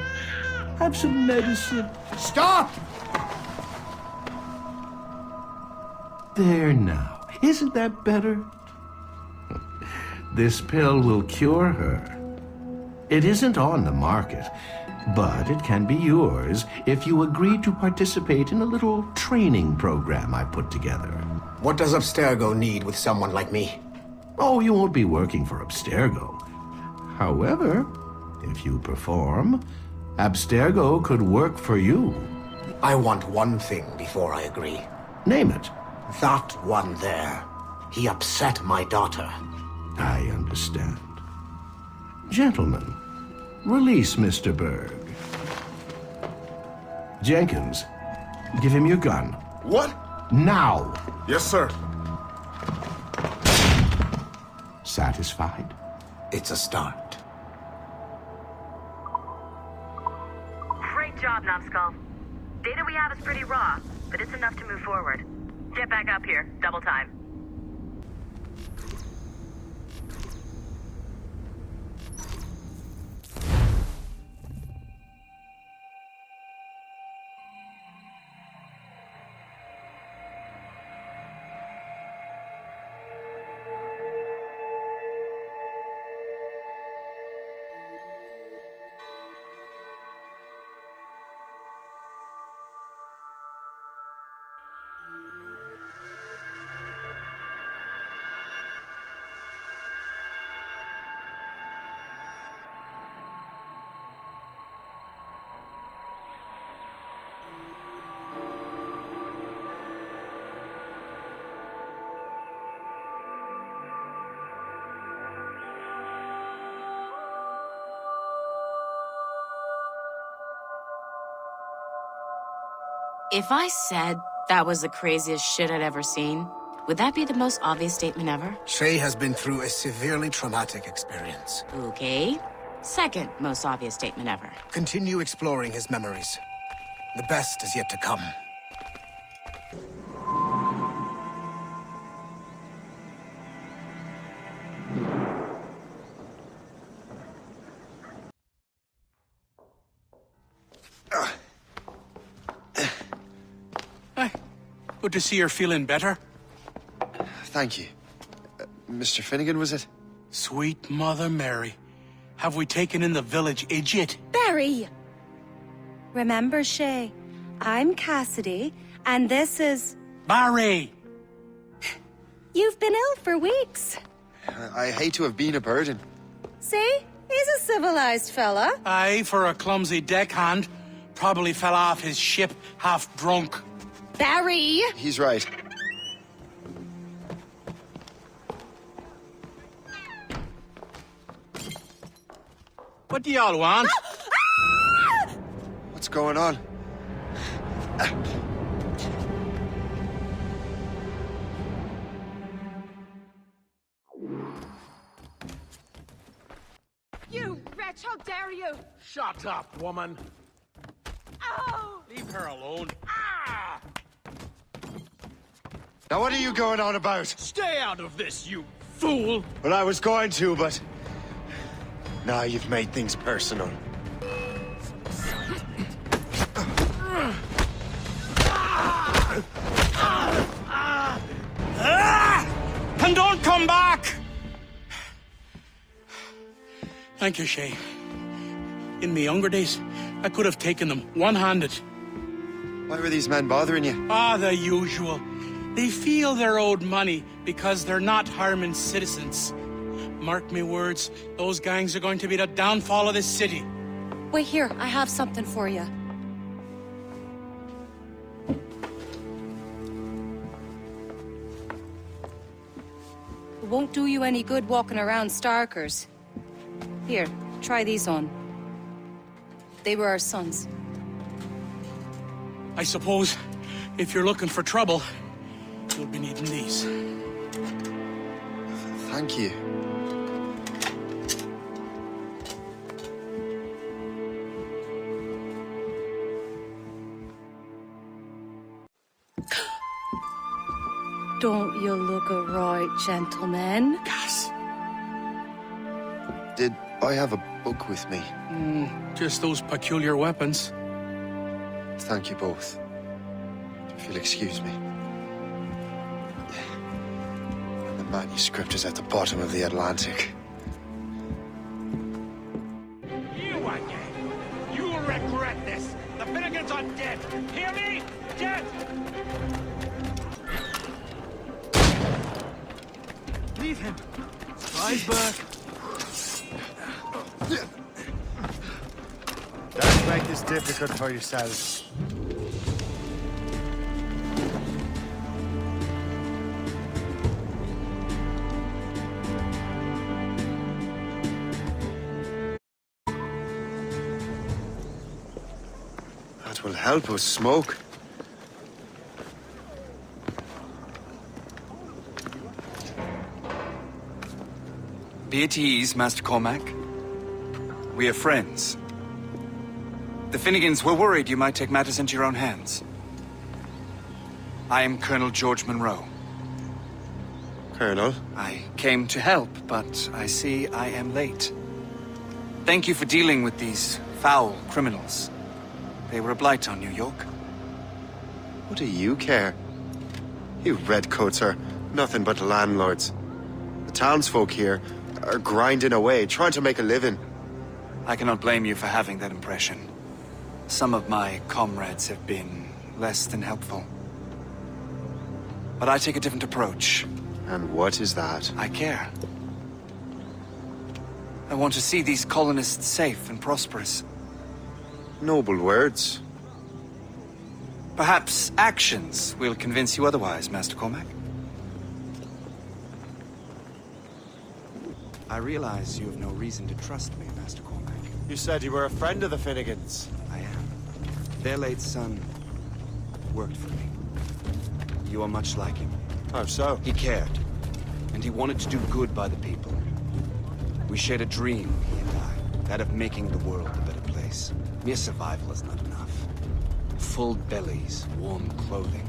Have some medicine. Stop! There now. Isn't that better? This pill will cure her. It isn't on the market, but it can be yours if you agree to participate in a little training program I put together. What does Abstergo need with someone like me? Oh, you won't be working for Abstergo. However, if you perform, Abstergo could work for you. I want one thing before I agree. Name it. That one there. He upset my daughter. I understand. Gentlemen, release Mr. Berg. Jenkins, give him your gun. What? Now! Yes, sir. Satisfied? It's a start. Great job, Numbskull. Data we have is pretty raw, but it's enough to move forward. Get back up here. Double time. If I said that was the craziest shit I'd ever seen, would that be the most obvious statement ever? Shay has been through a severely traumatic experience. Okay. Second most obvious statement ever. Continue exploring his memories. The best is yet to come. Good to see you're feeling better. Thank you. Mr. Finnegan, was it? Sweet Mother Mary. Have we taken in the village idiot? Barry! Remember, Shay, I'm Cassidy, and this is... Barry! You've been ill for weeks. I hate to have been a burden. See? He's a civilized fella. Aye, for a clumsy deckhand. Probably fell off his ship half drunk. Barry! He's right. What do y'all want? What's going on? You wretch, how dare you! Shut up, woman. Ow! Leave her alone. Ah! Now what are you going on about? Stay out of this, you fool! Well, I was going to, but... Now you've made things personal. And don't come back! Thank you, Shay. In my younger days, I could have taken them one-handed. Why were these men bothering you? Ah, the usual. They feel they're owed money because they're not harming citizens. Mark me words, those gangs are going to be the downfall of this city. Wait here, I have something for you. It won't do you any good walking around Starkers. Here, try these on. They were our sons. I suppose, if you're looking for trouble, you'll be needing these. Thank you. Don't you look a right gentleman? Gas. Did I have a book with me? Just those peculiar weapons. Thank you both. If you'll excuse me. The manuscript is at the bottom of the Atlantic. You again! You'll regret this! The Finnegans are dead! Hear me? Dead! Leave him! Rise back! Don't make this difficult for yourselves. That will help us smoke. Be at ease, Master Cormac. We are friends. The Finnegans were worried you might take matters into your own hands. I am Colonel George Monroe. Colonel? I came to help, but I see I am late. Thank you for dealing with these foul criminals. They were a blight on New York. What do you care? You redcoats are nothing but landlords. The townsfolk here are grinding away, trying to make a living. I cannot blame you for having that impression. Some of my comrades have been less than helpful. But I take a different approach. And what is that? I care. I want to see these colonists safe and prosperous. Noble words. Perhaps actions will convince you otherwise, Master Cormac. I realize you have no reason to trust me, Master Cormac. You said you were a friend of the Finnegans. I am. Their late son worked for me. You are much like him. How so? He cared, and he wanted to do good by the people. We shared a dream, he and I, that of making the world a better place. Mere survival is not enough. Full bellies, warm clothing.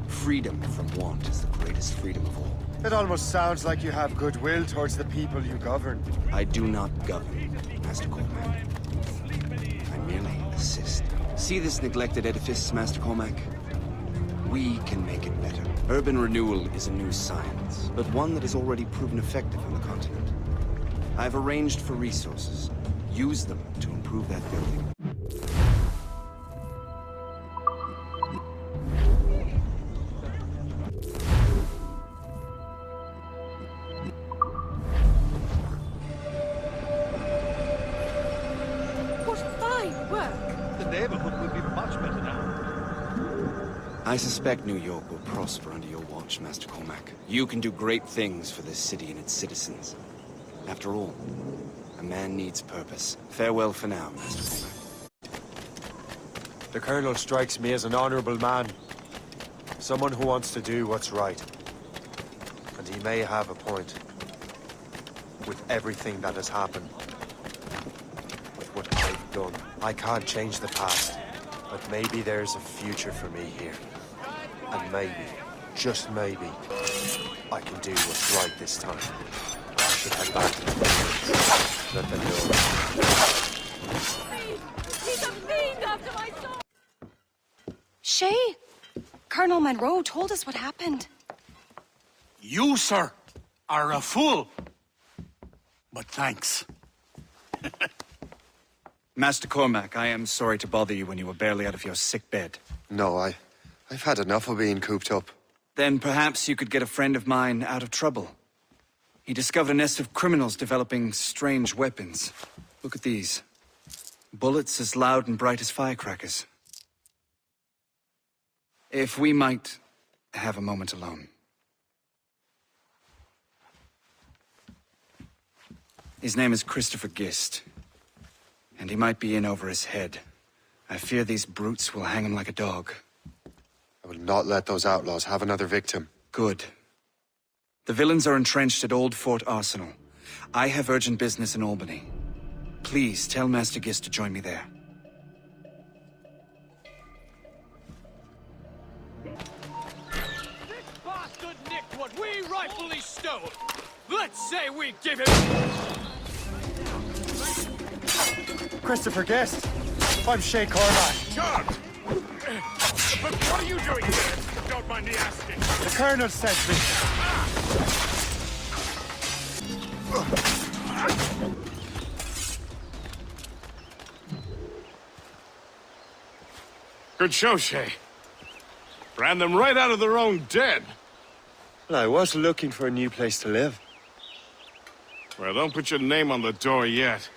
Freedom from want is the greatest freedom of all. It almost sounds like you have goodwill towards the people you govern. I do not govern, Master Cormac. I merely assist. See this neglected edifice, Master Cormac? We can make it better. Urban renewal is a new science, but one that has already proven effective on the continent. I've arranged for resources. Use them to improve that building. What fine work! The neighborhood will be much better now. I suspect New York will prosper under your watch, Master Cormac. You can do great things for this city and its citizens. After all, a man needs purpose. Farewell for now, Master Cormac. The Colonel strikes me as an honorable man. Someone who wants to do what's right. And he may have a point. with everything that has happened. With what I've done. I can't change the past, but maybe there's a future for me here. And maybe, just maybe, I can do what's right this time. I should head back to the village. Let them know. He's a fiend after my soul! Shay, Colonel Monroe told us what happened. You, sir, are a fool. But thanks. Master Cormac, I am sorry to bother you when you were barely out of your sick bed. No, I've had enough of being cooped up. Then perhaps you could get a friend of mine out of trouble. He discovered a nest of criminals developing strange weapons. Look at these. Bullets as loud and bright as firecrackers. If we might have a moment alone. His name is Christopher Gist. And he might be in over his head. I fear these brutes will hang him like a dog. I will not let those outlaws have another victim. Good. The villains are entrenched at Old Fort Arsenal. I have urgent business in Albany. Please tell Master Gist to join me there. This bastard nicked what we rightfully stole. Let's say we give him... Christopher Guest. I'm Shay Cormac. John! But what are you doing here? Don't mind me asking. The Colonel sent me. Good show, Shay. Ran them right out of their own den. Well, I was looking for a new place to live. Well, don't put your name on the door yet.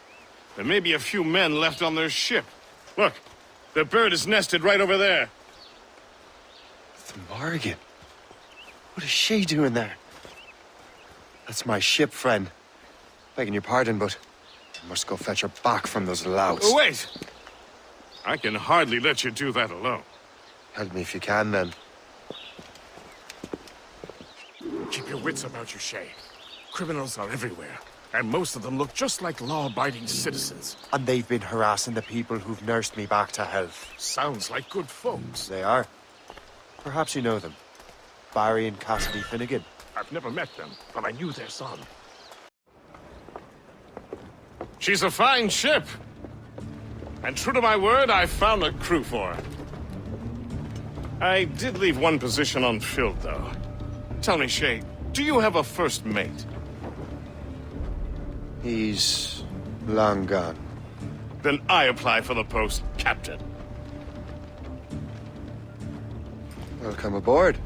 There may be a few men left on their ship. Look, the bird is nested right over there. The Morrigan. What is she doing there? That's my ship, friend. Begging your pardon, but I must go fetch her back from those louts. Oh, wait! I can hardly let you do that alone. Help me if you can, then. Keep your wits about you, Shay. Criminals are everywhere, and most of them look just like law-abiding citizens. And they've been harassing the people who've nursed me back to health. Sounds like good folks. They are. Perhaps you know them. Barry and Cassidy Finnegan. I've never met them, but I knew their son. She's a fine ship. And true to my word, I found a crew for her. I did leave one position unfilled, though. Tell me, Shay, do you have a first mate? He's long gone. Then I apply for the post, Captain. Welcome aboard.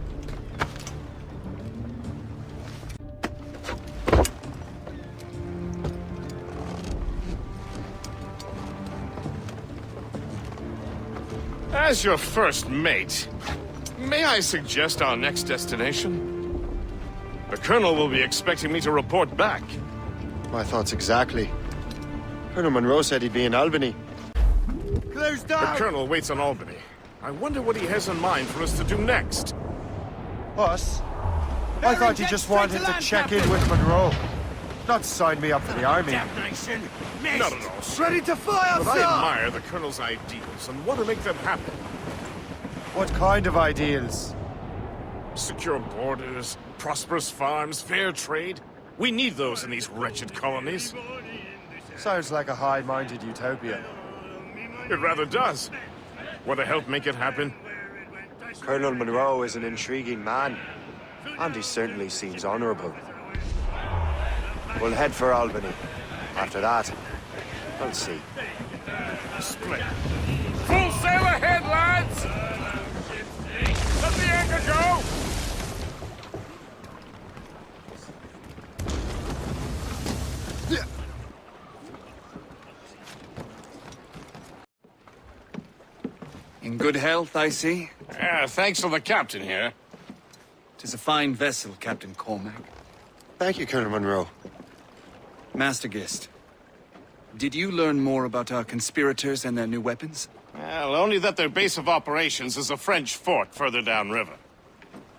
As your first mate, may I suggest our next destination? The Colonel will be expecting me to report back. My thoughts exactly. Colonel Monroe said he'd be in Albany. Close The down! Colonel waits on Albany. I wonder what he has in mind for us to do next. Us? I thought you just wanted to check in with Monroe. Not sign me up for the army. Damnation! Missed! Not at all, sir. Ready to fly, But I sir! admire the Colonel's ideals and want to make them happen. What kind of ideals? Secure borders, prosperous farms, fair trade. We need those in these wretched colonies. Sounds like a high-minded utopia. It rather does. Want to help make it happen? Colonel Monroe is an intriguing man. And he certainly seems honorable. We'll head for Albany. After that, we'll see. Splendid. Full sail ahead, lads! Let the anchor go! In good health, I see. Thanks to the captain here. 'Tis a fine vessel, Captain Cormac. Thank you, Colonel Monroe. Master Gist, did you learn more about our conspirators and their new weapons? Well, only that their base of operations is a French fort further downriver.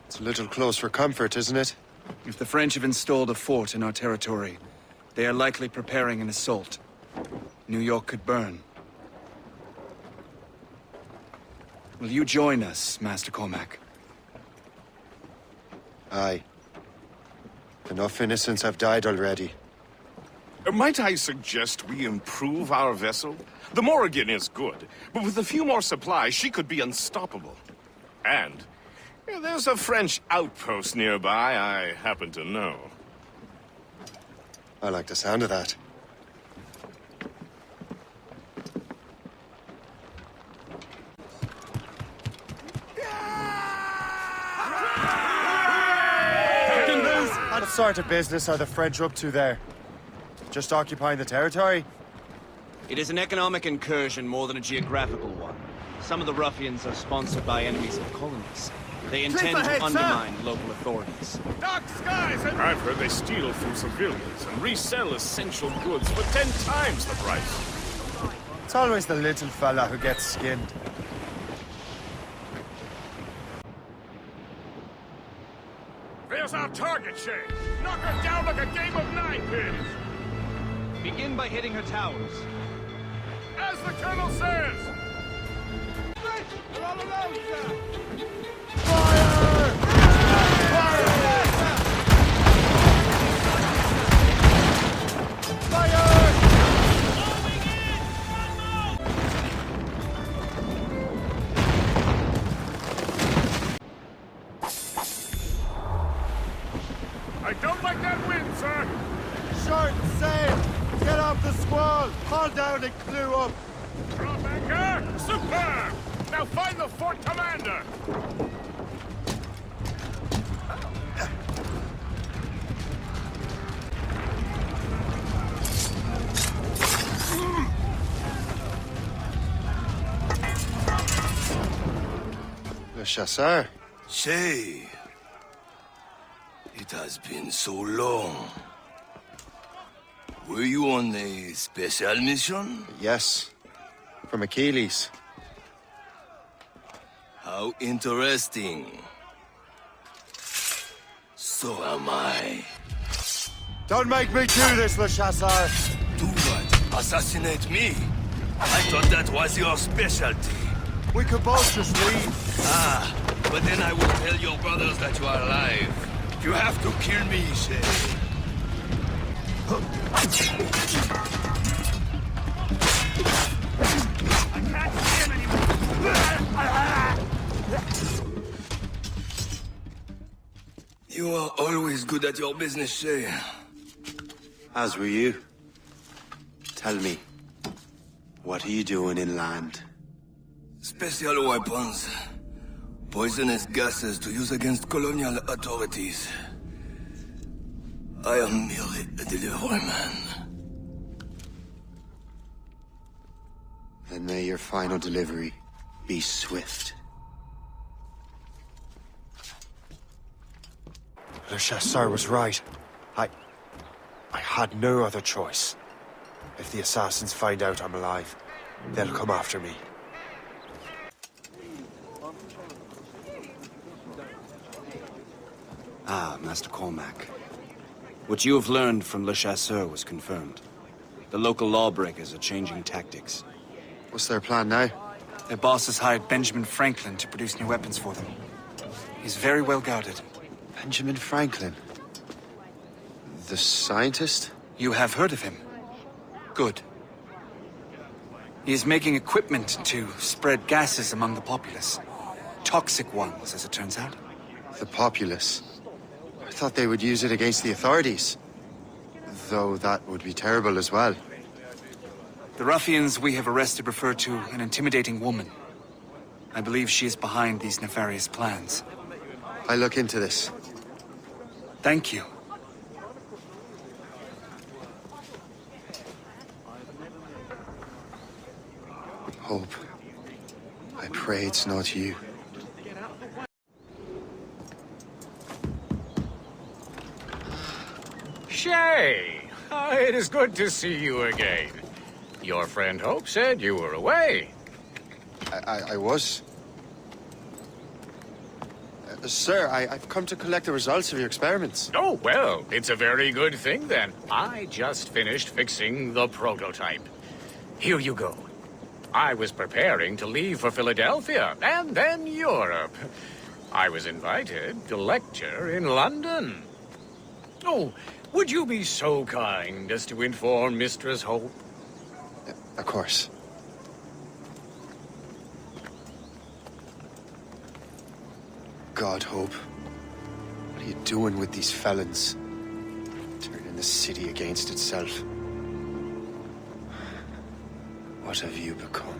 It's a little close for comfort, isn't it? If the French have installed a fort in our territory, They are likely preparing an assault. New York could burn. Will you join us, Master Cormac? Aye. Enough innocents have died already. Might I suggest we improve our vessel? The Morrigan is good, but with a few more supplies, she could be unstoppable. And there's a French outpost nearby I happen to know. I like the sound of that. What sort of business are the French up to there? Just occupying the territory? It is an economic incursion more than a geographical one. Some of the ruffians are sponsored by enemies of colonies. They intend to undermine local authorities. Dark skies! I've heard they steal from civilians and resell essential goods for 10 times the price. It's always the little fella who gets skinned. There's our target, Shay! Knock her down like a game of 9-pins! Begin by hitting her towers. As the Colonel says! We're all alone, sir! I don't like that wind, sir! Short and sail! Get off the squall! Haul down and clew up! Drop anchor! Superb! Now find the fort commander! Le chasseur. Shay. It has been so long. Were you on a special mission? Yes. From Achilles. How interesting. So am I. Don't make me do this, Le Chasseur! Do what? Assassinate me? I thought that was your specialty. We could both just leave. Ah, but then I will tell your brothers that you are alive. You have to kill me, Shay. You are always good at your business, Shay. As were you. Tell me, what are you doing inland? Special weapons. Poisonous gases to use against colonial authorities. I am merely a delivery man. Then may your final delivery be swift. Le Chasseur was right. I had no other choice. If the assassins find out I'm alive, they'll come after me. Ah, Master Cormac. What you have learned from Le Chasseur was confirmed. The local lawbreakers are changing tactics. What's their plan now? Their boss has hired Benjamin Franklin to produce new weapons for them. He's very well guarded. Benjamin Franklin? The scientist? You have heard of him? Good. He is making equipment to spread gases among the populace. Toxic ones, as it turns out. The populace? I thought they would use it against the authorities. Though that would be terrible as well. The ruffians we have arrested refer to an intimidating woman. I believe she is behind these nefarious plans. I'll look into this. Thank you. Hope. I pray it's not you. Shay! It is good to see you again. Your friend Hope said you were away. I was. Sir, I've come to collect the results of your experiments. Oh, well, it's a very good thing then. I just finished fixing the prototype. Here you go. I was preparing to leave for Philadelphia, and then Europe. I was invited to lecture in London. Oh, would you be so kind as to inform Mistress Hope? Of course. God, Hope. What are you doing with these felons? Turning the city against itself. What have you become?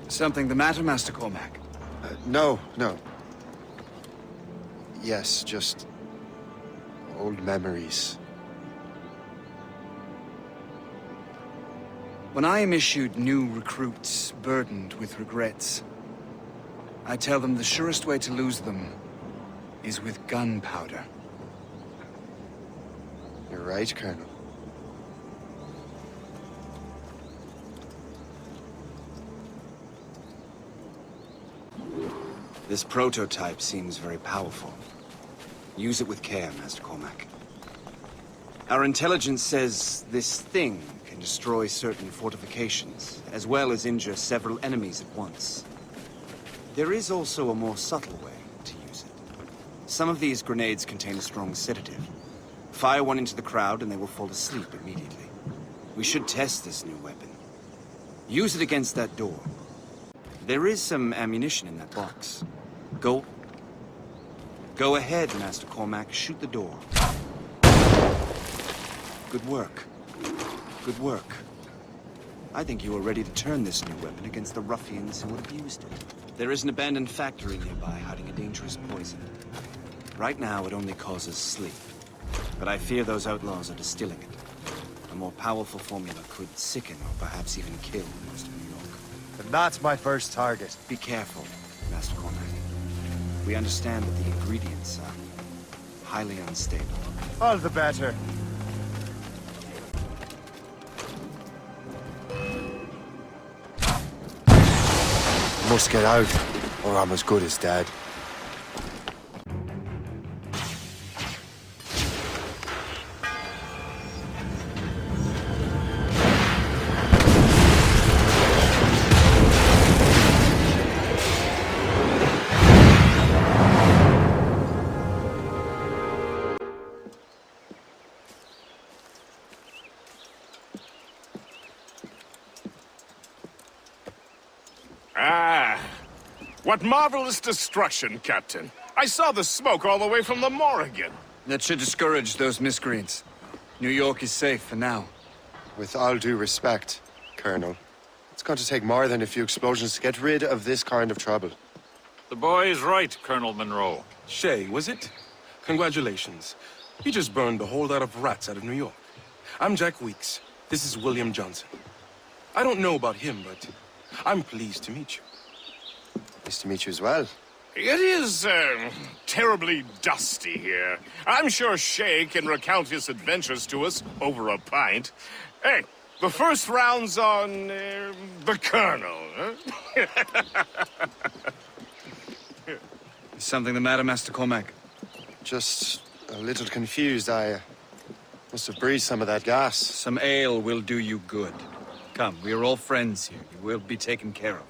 Something the matter, Master Cormac? No. Yes, just old memories. When I am issued new recruits burdened with regrets, I tell them the surest way to lose them is with gunpowder. You're right, Colonel. This prototype seems very powerful. Use it with care, Master Cormac. Our intelligence says this thing can destroy certain fortifications, as well as injure several enemies at once. There is also a more subtle way to use it. Some of these grenades contain a strong sedative. Fire one into the crowd and they will fall asleep immediately. We should test this new weapon. Use it against that door. There is some ammunition in that box. Go ahead, Master Cormac. Shoot the door. Good work. Good work. I think you are ready to turn this new weapon against the ruffians who abused it. There is an abandoned factory nearby hiding a dangerous poison. Right now, it only causes sleep. But I fear those outlaws are distilling it. A more powerful formula could sicken or perhaps even kill most of New York. And that's my first target. Be careful, Master Cormac. We understand that the ingredients are highly unstable. All the better. Must get out, or I'm as good as dead. What marvelous destruction, Captain. I saw the smoke all the way from the Morrigan. That should discourage those miscreants. New York is safe for now. With all due respect, Colonel, it's going to take more than a few explosions to get rid of this kind of trouble. The boy is right, Colonel Monroe. Shay, was it? Congratulations. You just burned a whole lot of rats out of New York. I'm Jack Weeks. This is William Johnson. I don't know about him, but I'm pleased to meet you. Nice to meet you as well. It is, terribly dusty here. I'm sure Shay can recount his adventures to us over a pint. Hey, the first round's on, the Colonel, huh? Is something the matter, Master Cormac? Just a little confused. I must have breathed some of that gas. Some ale will do you good. Come, we are all friends here. You will be taken care of.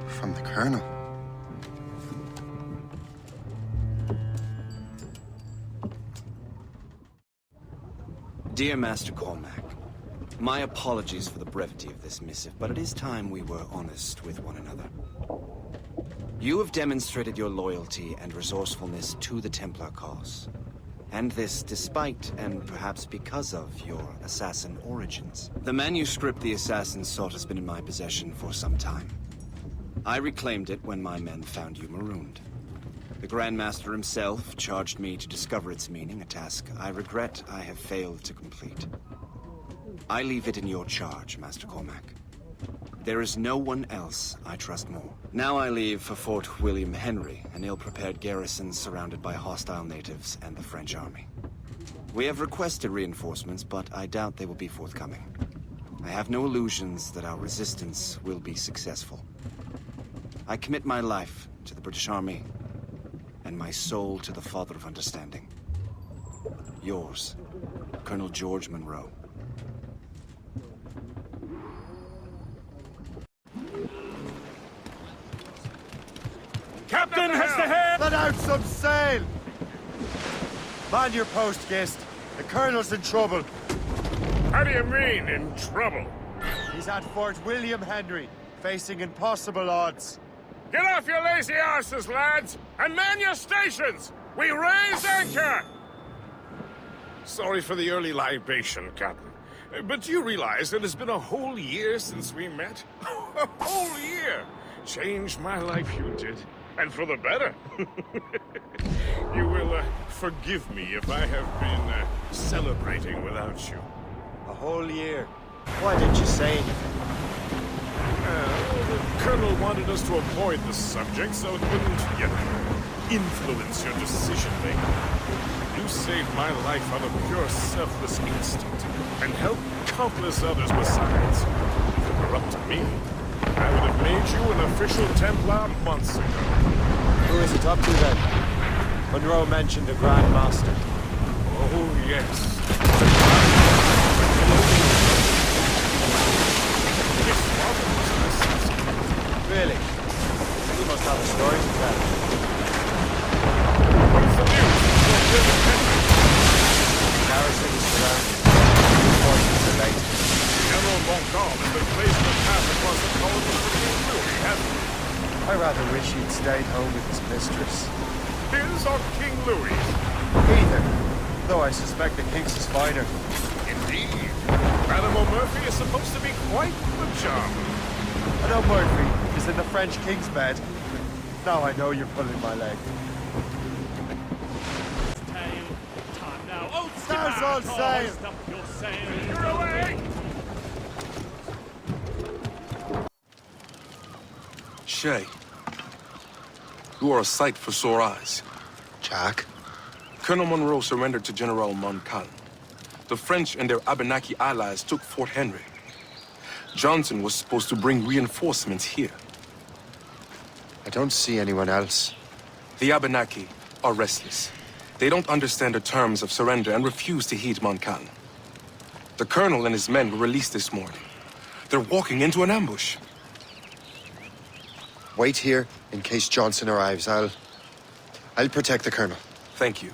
From the Colonel. Dear Master Cormac, my apologies for the brevity of this missive, but it is time we were honest with one another. You have demonstrated your loyalty and resourcefulness to the Templar cause, And this despite, and perhaps because of, your assassin origins. The manuscript the assassins sought has been in my possession for some time. I reclaimed it when my men found you marooned. The Grand Master himself charged me to discover its meaning, a task I regret I have failed to complete. I leave it in your charge, Master Cormac. There is no one else I trust more. Now I leave for Fort William Henry, an ill-prepared garrison surrounded by hostile natives and the French army. We have requested reinforcements, but I doubt they will be forthcoming. I have no illusions that our resistance will be successful. I commit my life to the British Army, and my soul to the Father of Understanding. Yours, Colonel George Monroe. Captain has the head! Let out some sail! Man your post, Gist. The Colonel's in trouble. How do you mean, in trouble? He's at Fort William Henry, facing impossible odds. Get off your lazy arses, lads, and man your stations! We raise anchor! Sorry for the early libation, Captain. But do you realize it has been a whole year since we met? A whole year! Changed my life, you did. And for the better. You will forgive me if I have been celebrating without you. A whole year. Why didn't you say anything? The Colonel wanted us to avoid the subject so it wouldn't, influence your decision-making. You saved my life out of pure selfless instinct, and helped countless others besides. If it were up to me, I would have made you an official Templar months ago. Who is it up to then? Monroe mentioned the Grand Master. Oh, yes. Really? You must have a story to tell. What's the news? The garrison is surrounded. Forces are late. General Montcalm has been blazing a path across the colony for King Louis, hasn't he? I rather wish he'd stayed home with his mistress. His or King Louis? Either. Though I suspect the King's is finer. Indeed. Madame O'Murphy is supposed to be quite the charmer. I know Murphy is in the French King's bed. Now I know you're pulling my leg. Time now. Oh, Stars on sail! Stop your sail. You're away! Shay, you are a sight for sore eyes. Jack? Colonel Monroe surrendered to General Montcalm. The French and their Abenaki allies took Fort Henry. Johnson was supposed to bring reinforcements here. I don't see anyone else. The Abenaki are restless. They don't understand the terms of surrender and refuse to heed Montcalm. The Colonel and his men were released this morning. They're walking into an ambush. Wait here in case Johnson arrives. I'll protect the Colonel. Thank you.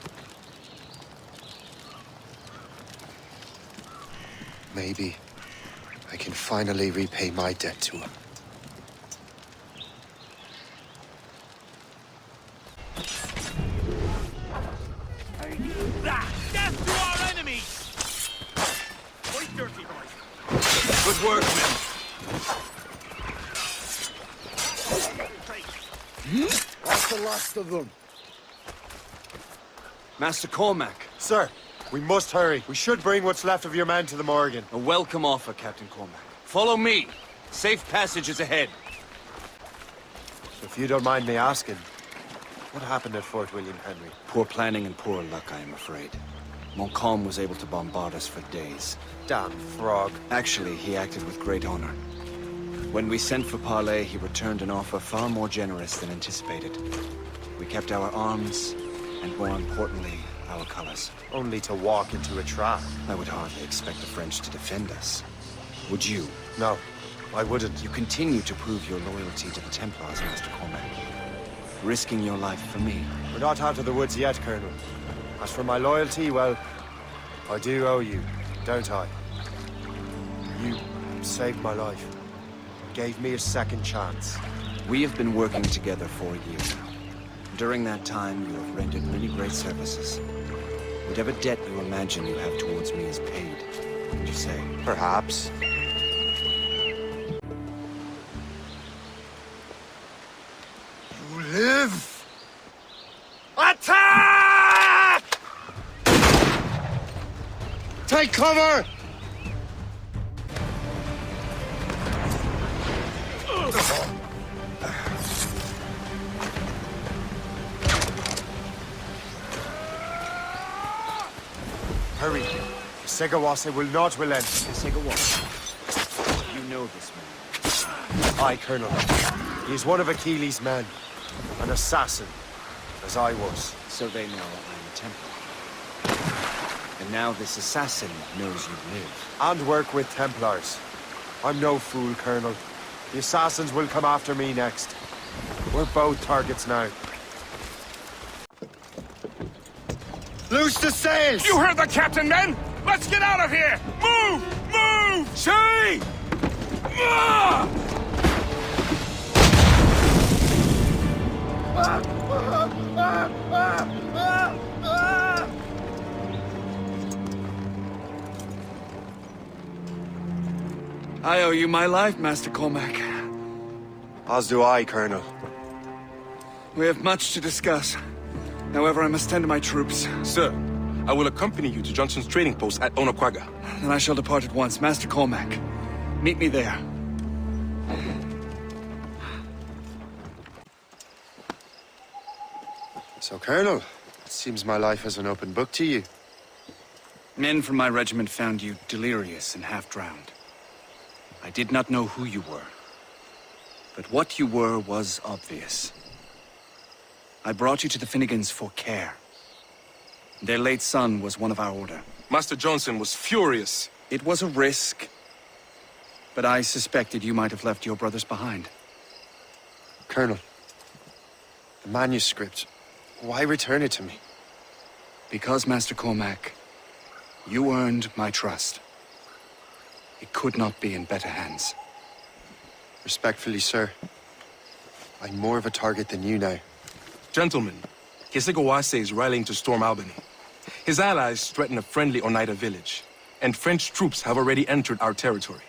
Maybe I can finally repay my debt to him. Death to our enemies! Quite dirty, boys. Good work, men. That's the last of them. Master Cormac. Sir, we must hurry. We should bring what's left of your men to the Morgan. A welcome offer, Captain Cormac. Follow me. Safe passage is ahead. If you don't mind me asking, what happened at Fort William Henry? Poor planning and poor luck, I am afraid. Montcalm was able to bombard us for days. Damn frog. Actually, he acted with great honor. When we sent for parley, he returned an offer far more generous than anticipated. We kept our arms, and more importantly, our colors. Only to walk into a trap. I would hardly expect the French to defend us. Would you? No, I wouldn't. You continue to prove your loyalty to the Templars, Master Cormac. Risking your life for me. We're not out of the woods yet, Colonel. As for my loyalty, well, I do owe you, don't I? You saved my life. Gave me a second chance. We have been working together for a year now. During that time, you have rendered many great services. Whatever debt you imagine you have towards me is paid. What'd you say? Perhaps. You live! Attack! Take cover! Hurry. Segawase will not relent. Segawase? You know this man. Aye, Colonel. He is one of Achilles' men. An assassin, as I was. So they know I'm a Templar. And now this assassin knows you live. And work with Templars. I'm no fool, Colonel. The assassins will come after me next. We're both targets now. Loose the sails! You heard the captain, men! Let's get out of here! Move! Move! Shay! I owe you my life, Master Cormac. As do I, Colonel. We have much to discuss. However, I must tend to my troops. Sir, I will accompany you to Johnson's trading post at Onokwaga. Then I shall depart at once. Master Cormac, meet me there. So, Colonel, it seems my life is an open book to you. Men from my regiment found you delirious and half-drowned. I did not know who you were. But what you were was obvious. I brought you to the Finnegans for care. Their late son was one of our order. Master Johnson was furious. It was a risk, but I suspected you might have left your brothers behind. Colonel, the manuscript, why return it to me? Because, Master Cormac, you earned my trust. It could not be in better hands. Respectfully, sir, I'm more of a target than you now. Gentlemen, Kesegawase is rallying to storm Albany. His allies threaten a friendly Oneida village, and French troops have already entered our territory.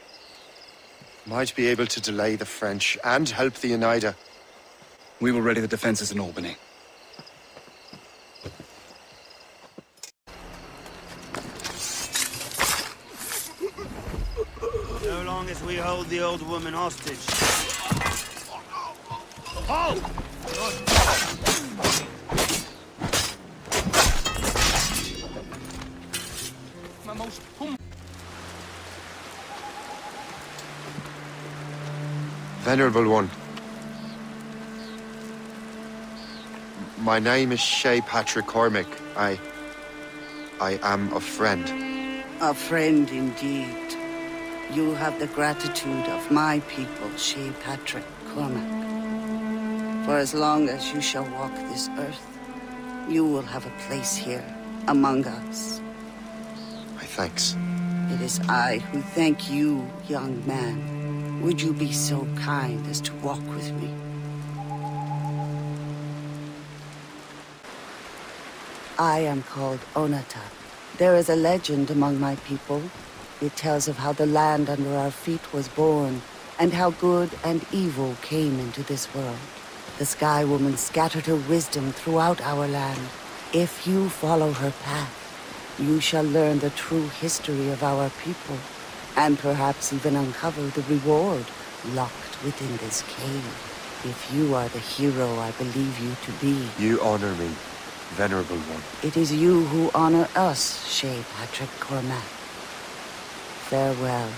Might be able to delay the French and help the Oneida. We will ready the defenses in Albany. So long as we hold the old woman hostage. Halt! Venerable one. My name is Shay Patrick Cormac. I am a friend. A friend indeed. You have the gratitude of my people, Shay Patrick Cormac. For as long as you shall walk this earth, you will have a place here, among us. My thanks. It is I who thank you, young man. Would you be so kind as to walk with me? I am called Onata. There is a legend among my people. It tells of how the land under our feet was born, and how good and evil came into this world. The Sky Woman scattered her wisdom throughout our land. If you follow her path, you shall learn the true history of our people, and perhaps even uncover the reward locked within this cave. If you are the hero I believe you to be. You honor me, Venerable one. It is you who honor us, Shay Patrick Cormac. Farewell.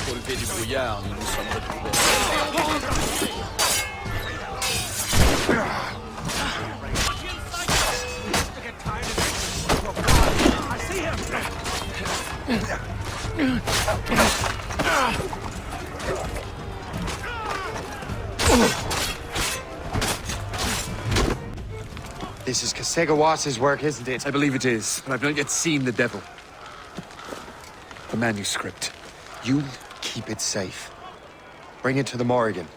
Au lever du brouillard, nous nous sommes retrouvés. This is Kasegawasa's work, isn't it? I believe it is, but I've not yet seen the devil. The manuscript. You keep it safe. Bring it to the Morrigan.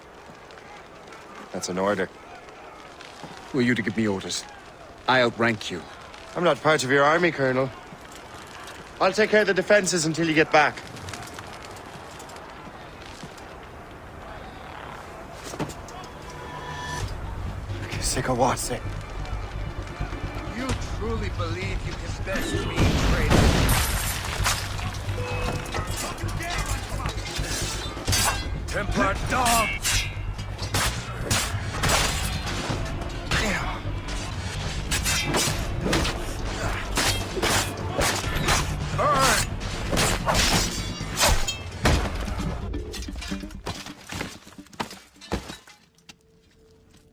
That's an order. Who are you to give me orders? I outrank you. I'm not part of your army, Colonel. I'll take care of the defenses until you get back. Kasekawase. You truly believe you can best me, traitor? Templar dog!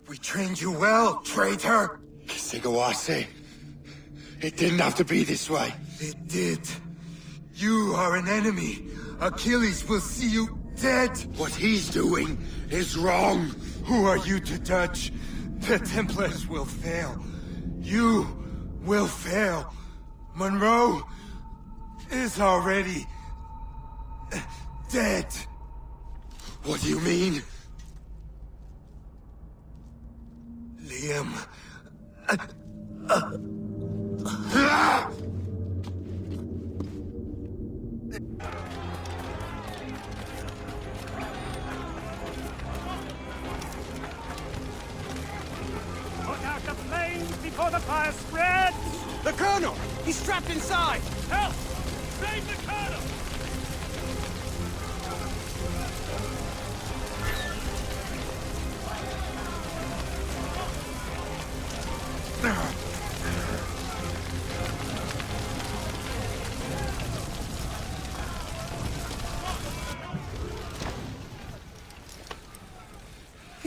We trained you well, traitor! Kasekawase. It didn't have to be this way. It did. You are an enemy. Achilles will see you dead. What he's doing is wrong. Who are you to judge? The Templars will fail. You will fail. Monroe is already dead. What do you mean? Liam. Put out the flames before the fire spreads! The Colonel! He's trapped inside! Help! Save the Colonel!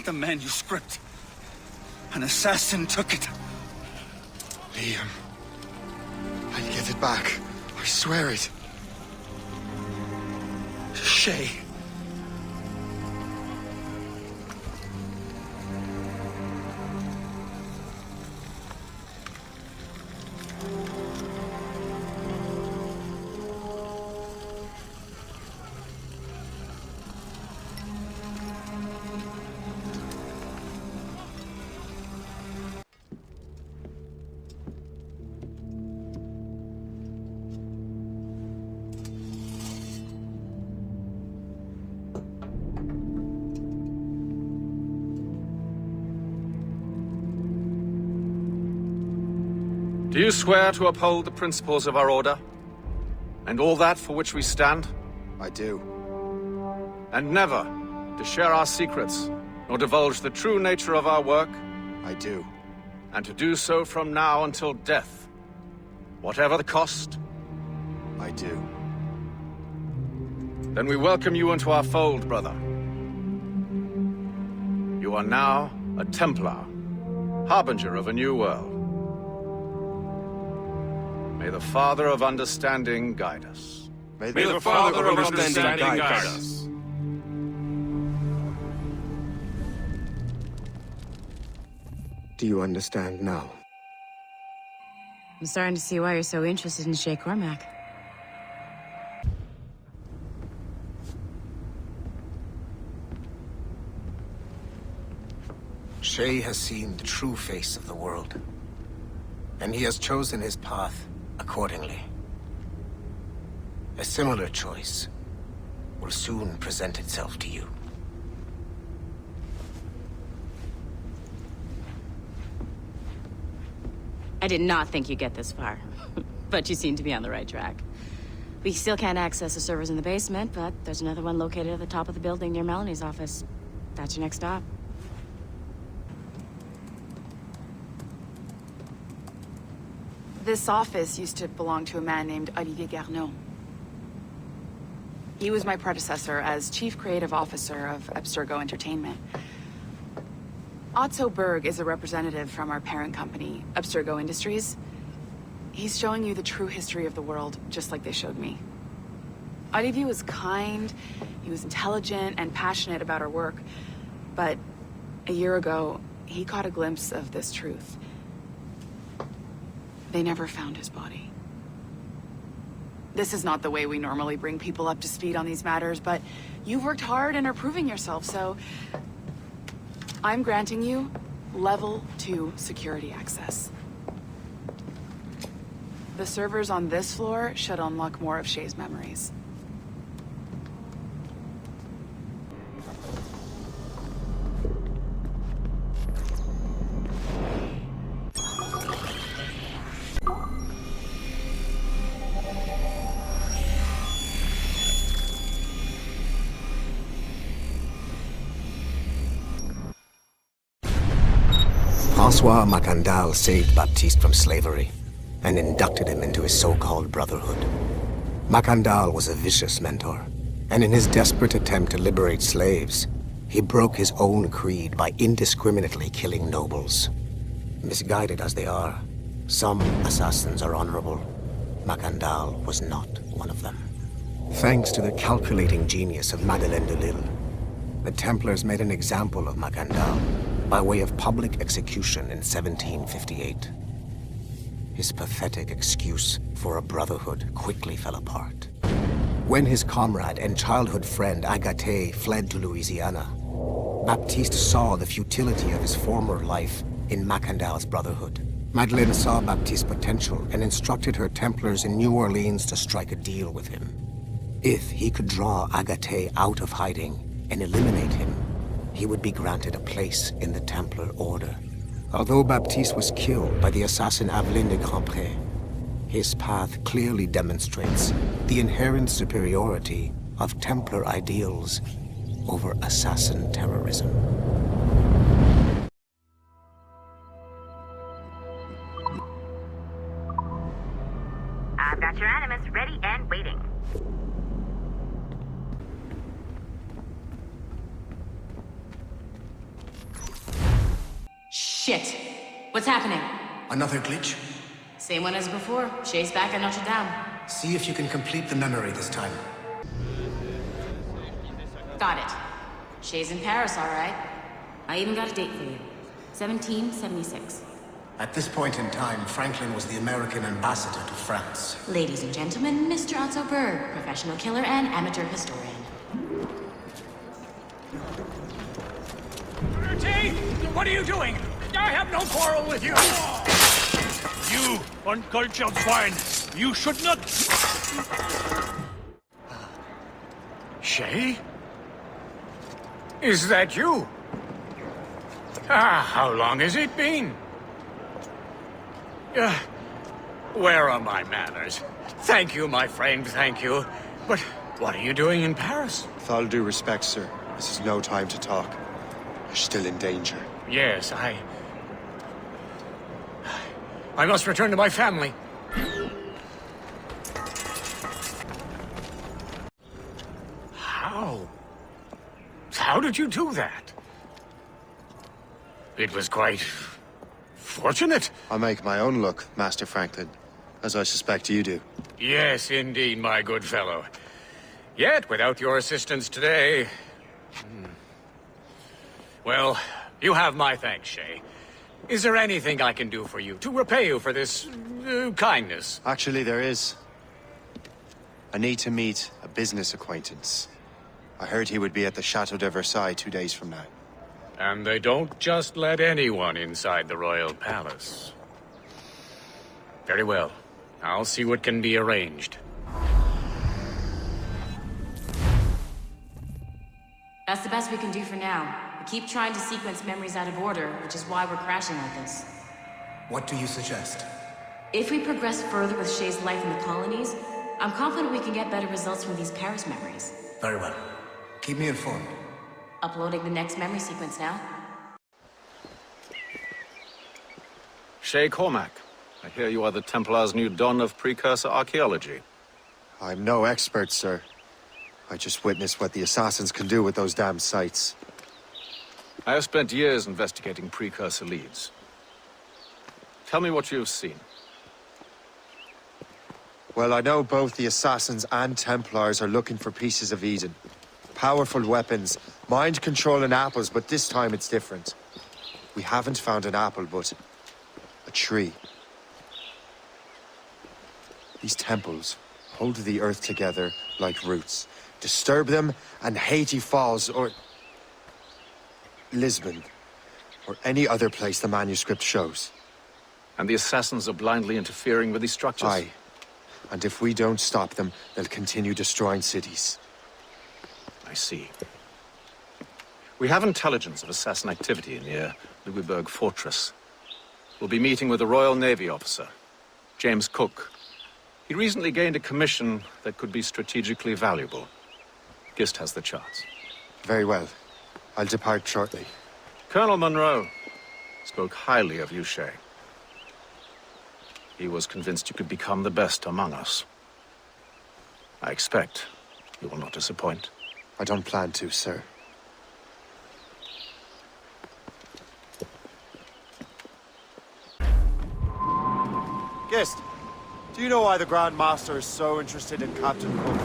The manuscript. An assassin took it. Liam. I'll get it back. I swear it. Shay. Do you swear to uphold the principles of our order? And all that for which we stand? I do. And never to share our secrets, nor divulge the true nature of our work? I do. And to do so from now until death, whatever the cost? I do. Then we welcome you into our fold, brother. You are now a Templar, harbinger of a new world. May the Father of Understanding guide us. May the Father of Understanding guide us. Do you understand now? I'm starting to see why you're so interested in Shay Cormac. Shay has seen the true face of the world, and he has chosen his path accordingly. A similar choice will soon present itself to you. I did not think you'd get this far, but you seem to be on the right track. We still can't access the servers in the basement, but there's another one located at the top of the building near Melanie's office. That's your next stop. This office used to belong to a man named Olivier Garneau. He was my predecessor as Chief Creative Officer of Abstergo Entertainment. Otto Berg is a representative from our parent company, Abstergo Industries. He's showing you the true history of the world, just like they showed me. Olivier was kind, he was intelligent and passionate about our work, but a year ago, he caught a glimpse of this truth. They never found his body. This is not the way we normally bring people up to speed on these matters, but you've worked hard and are proving yourself, so... I'm granting you Level 2 security access. The servers on this floor should unlock more of Shay's memories. Francois Macandal saved Baptiste from slavery and inducted him into his so-called brotherhood. Macandal was a vicious mentor, and in his desperate attempt to liberate slaves, he broke his own creed by indiscriminately killing nobles. Misguided as they are, some assassins are honorable. Macandal was not one of them. Thanks to the calculating genius of Madeleine de Lille, the Templars made an example of Macandal by way of public execution in 1758. His pathetic excuse for a brotherhood quickly fell apart. When his comrade and childhood friend Agathe fled to Louisiana, Baptiste saw the futility of his former life in Macandal's brotherhood. Madeleine saw Baptiste's potential and instructed her Templars in New Orleans to strike a deal with him. If he could draw Agathe out of hiding and eliminate him, he would be granted a place in the Templar Order. Although Baptiste was killed by the assassin Aveline de Grandpré, his path clearly demonstrates the inherent superiority of Templar ideals over assassin terrorism. I've got your animus ready and waiting. Shit. What's happening? Another glitch? Same one as before. Shay's back at Notre Dame. See if you can complete the memory this time. Got it. Shay's in Paris, all right. I even got a date for you. 1776. At this point in time, Franklin was the American ambassador to France. Ladies and gentlemen, Mr. Otto Berg, professional killer and amateur historian. What are you doing? I have no quarrel with you! You, uncultured swine! You should not... Shay? Is that you? How long has it been? Where are my manners? Thank you, my friend, thank you. But what are you doing in Paris? With all due respect, sir, this is no time to talk. You're still in danger. Yes, I must return to my family. How did you do that? It was quite fortunate. I make my own luck, Master Franklin, as I suspect you do. Yes, indeed, my good fellow. Yet, without your assistance today... Well, you have my thanks, Shay. Is there anything I can do for you, to repay you for this kindness? Actually, there is. I need to meet a business acquaintance. I heard he would be at the Chateau de Versailles 2 days from now. And they don't just let anyone inside the royal palace. Very well. I'll see what can be arranged. That's the best we can do for now. We keep trying to sequence memories out of order, which is why we're crashing like this. What do you suggest? If we progress further with Shay's life in the colonies, I'm confident we can get better results from these Paris memories. Very well. Keep me informed. Uploading the next memory sequence now. Shay Cormac, I hear you are the Templars' new don of precursor archaeology. I'm no expert, sir. I just witnessed what the assassins can do with those damn sites. I have spent years investigating precursor leads. Tell me what you've seen. Well, I know both the assassins and Templars are looking for pieces of Eden. Powerful weapons, mind-controlling apples, but this time it's different. We haven't found an apple, but a tree. These temples hold the earth together like roots. Disturb them, and Haiti falls, or Lisbon, or any other place the manuscript shows. And the assassins are blindly interfering with these structures? Aye. And if we don't stop them, they'll continue destroying cities. I see. We have intelligence of assassin activity near Louisburg Fortress. We'll be meeting with a Royal Navy officer, James Cook. He recently gained a commission that could be strategically valuable. Gist has the charts. Very well. I'll depart shortly. Colonel Monroe spoke highly of you, Shay. He was convinced you could become the best among us. I expect you will not disappoint. I don't plan to, sir. Gist, do you know why the Grand Master is so interested in Captain Cook?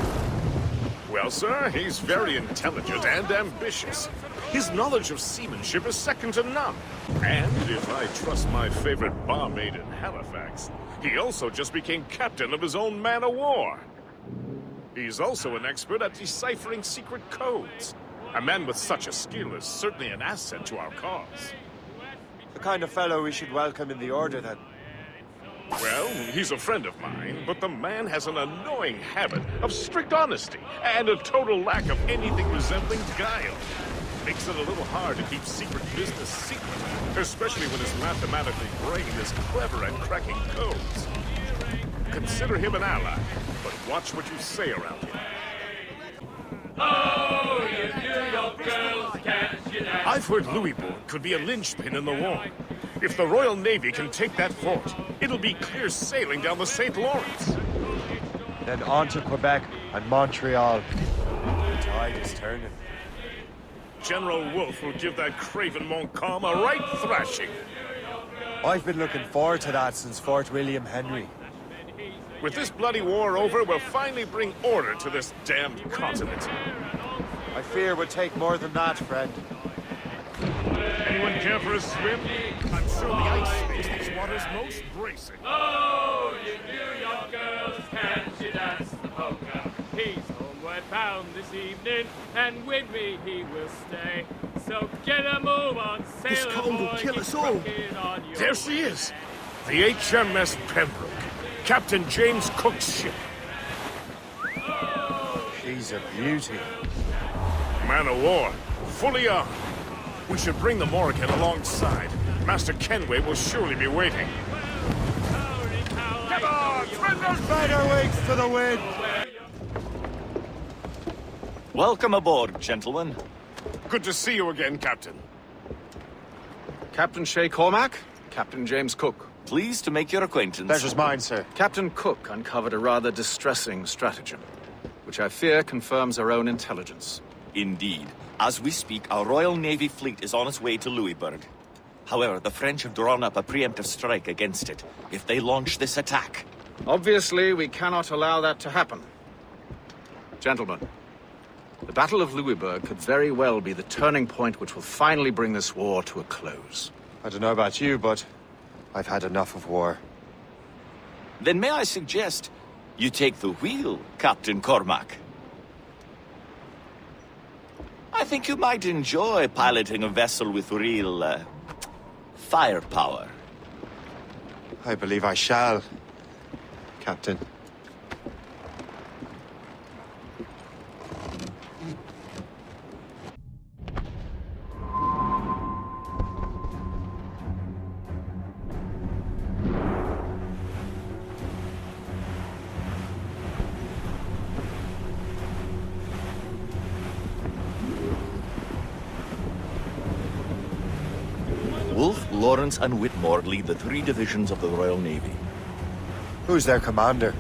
Well, sir, he's very intelligent and ambitious. His knowledge of seamanship is second to none. And if I trust my favorite barmaid in Halifax, he also just became captain of his own man-of-war. He's also an expert at deciphering secret codes. A man with such a skill is certainly an asset to our cause. The kind of fellow we should welcome in the Order, then. Well, he's a friend of mine, but the man has an annoying habit of strict honesty and a total lack of anything resembling guile. Makes it a little hard to keep secret business secret, especially when his mathematical brain is clever at cracking codes. Consider him an ally, but watch what you say around him. Oh, you New York girls, can't you dance? I've heard Louisbourg could be a linchpin in the war. If the Royal Navy can take that fort, it'll be clear sailing down the St. Lawrence. Then on to Quebec and Montreal. The tide is turning. General Wolfe will give that craven Montcalm a right thrashing. I've been looking forward to that since Fort William Henry. With this bloody war over, we'll finally bring order to this damned continent. I fear it would take more than that, friend. Anyone care for a swim? I'm sure the ice makes these waters most bracing. Oh, you New York girls, can't you dance the polka? He's homeward bound this evening, and with me he will stay. So get a move on, sailor This cold will boy, kill keep us all. trucking on your There she is, the HMS Pembroke, Captain James Cook's ship. She's a beauty. Man of war, fully armed. We should bring the Morrigan alongside. Master Kenway will surely be waiting. Come on, spread those Spider wings to the wind! Welcome aboard, gentlemen. Good to see you again, Captain. Captain Shay Cormac, Captain James Cook. Pleased to make your acquaintance. Pleasure's mine, sir. Captain Cook uncovered a rather distressing stratagem, which I fear confirms our own intelligence. Indeed. As we speak, our Royal Navy fleet is on its way to Louisburg. However, the French have drawn up a preemptive strike against it if they launch this attack. Obviously, we cannot allow that to happen. Gentlemen, the Battle of Louisburg could very well be the turning point which will finally bring this war to a close. I don't know about you, but I've had enough of war. Then may I suggest you take the wheel, Captain Cormac? I think you might enjoy piloting a vessel with real, firepower. I believe I shall, Captain. Wolfe, Lawrence, and Whitmore lead the 3 divisions of the Royal Navy. Who's their commander?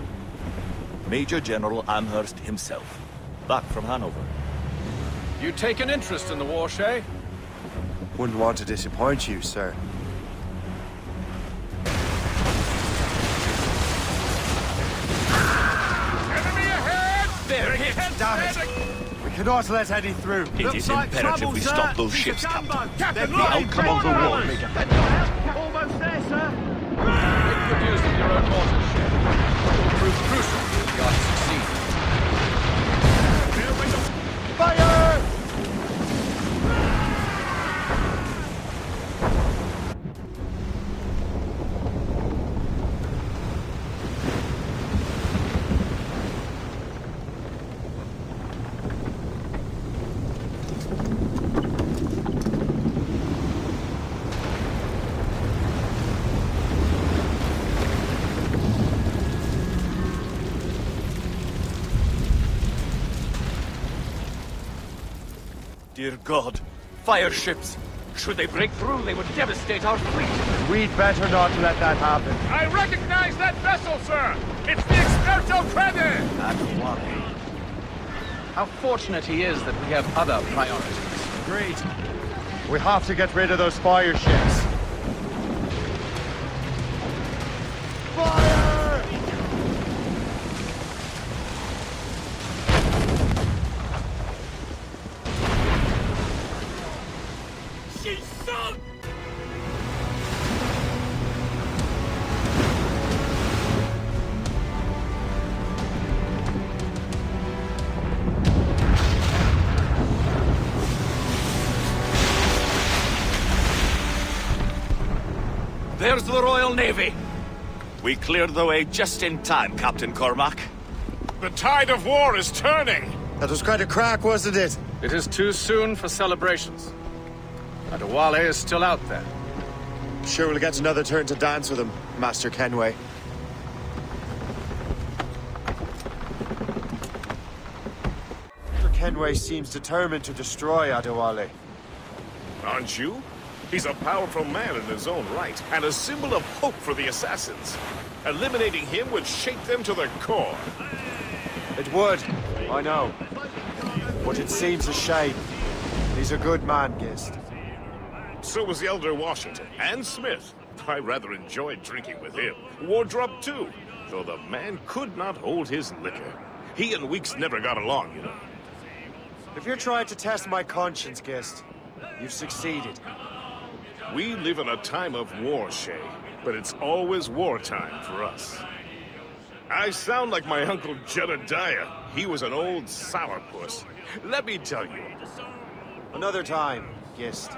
Major General Amherst himself, back from Hanover. You take an interest in the war, Shay? Wouldn't want to disappoint you, sir. Enemy ahead! There it is! Damn it! We cannot let Eddie through. It is imperative we stop those ships, Captain. Captain, The outcome of the war may depend on it. Almost there, sir. Make good use of your own mortars, Shay. It will prove Dear God, fire ships! Should they break through, they would devastate our fleet. We'd better not let that happen. I recognize that vessel, sir! It's the Experto Crede! Adewale. How fortunate he is that we have other priorities. Agreed. We have to get rid of those fire ships. Fire! She's sunk! There's the Royal Navy. We cleared the way just in time, Captain Cormac. The tide of war is turning! That was quite a crack, wasn't it? It is too soon for celebrations. Adewale is still out there. Sure we'll get another turn to dance with him, Master Kenway. Master Kenway seems determined to destroy Adewale. Aren't you? He's a powerful man in his own right, and a symbol of hope for the assassins. Eliminating him would shake them to their core. It would, I know. But it seems a shame. He's a good man, Gist. So was the Elder Washington, and Smith. I rather enjoyed drinking with him. Wardrop, too, though the man could not hold his liquor. He and Weeks never got along, you know. If you're trying to test my conscience, Gist, you've succeeded. We live in a time of war, Shay, but it's always wartime for us. I sound like my Uncle Jedediah. He was an old sourpuss. Let me tell you. Another time, Gist.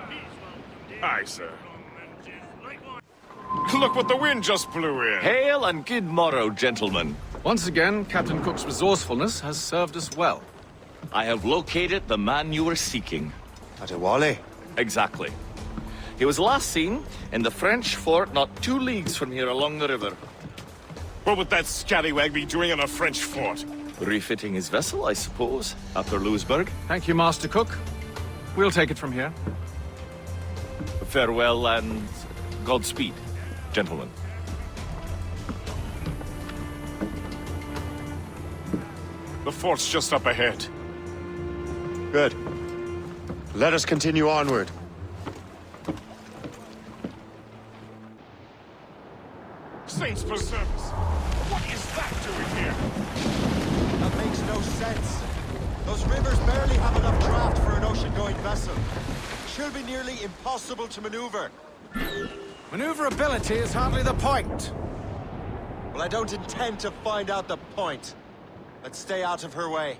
Aye, sir. Look what the wind just blew in! Hail and good morrow, gentlemen. Once again, Captain Cook's resourcefulness has served us well. I have located the man you were seeking. Adewale? Exactly. He was last seen in the French fort not 2 leagues from here along the river. What would that scallywag be doing in a French fort? Refitting his vessel, I suppose, after Louisburg. Thank you, Master Cook. We'll take it from here. Farewell and Godspeed, gentlemen. The fort's just up ahead. Good. Let us continue onward. Saints preserve us! What is that doing here? That makes no sense. Those rivers barely have enough draft for an ocean-going vessel. It should be nearly impossible to maneuver. Maneuverability is hardly the point. Well, I don't intend to find out the point. Let's stay out of her way.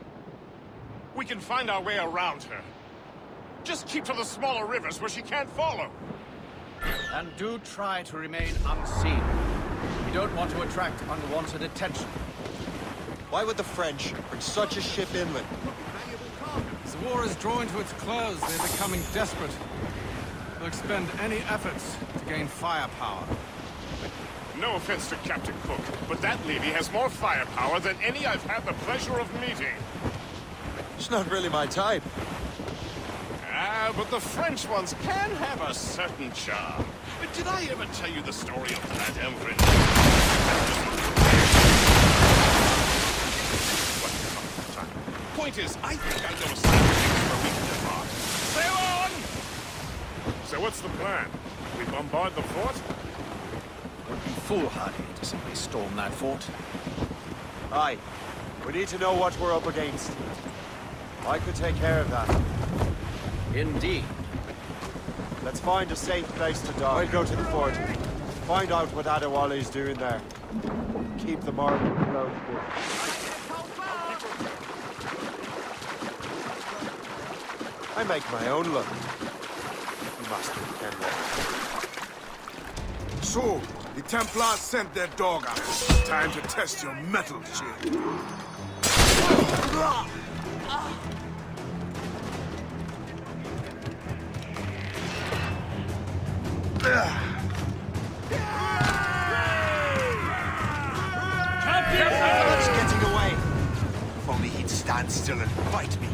We can find our way around her. Just keep to the smaller rivers where she can't follow. And do try to remain unseen. We don't want to attract unwanted attention. Why would the French bring such a ship inland? As the war is drawing to its close, they're becoming desperate. They'll expend any efforts to gain firepower. No offense to Captain Cook, but that lady has more firepower than any I've had the pleasure of meeting. She's not really my type. Ah, but the French ones can have a certain charm. Did I ever tell you the story of Madame Point is, I think I know a certain where we can depart. Sail on! So what's the plan? We bombard the fort? It would be foolhardy to simply storm that fort. Aye. We need to know what we're up against. I could take care of that. Indeed. Let's find a safe place to die. I'll go to the fort. Find out what Adewale's doing there. Keep the marble closed. I make my own luck. Master Kenway. So, the Templars sent their dog out. Time to test your metal, shit. That's getting away. If only he'd stand still and fight me.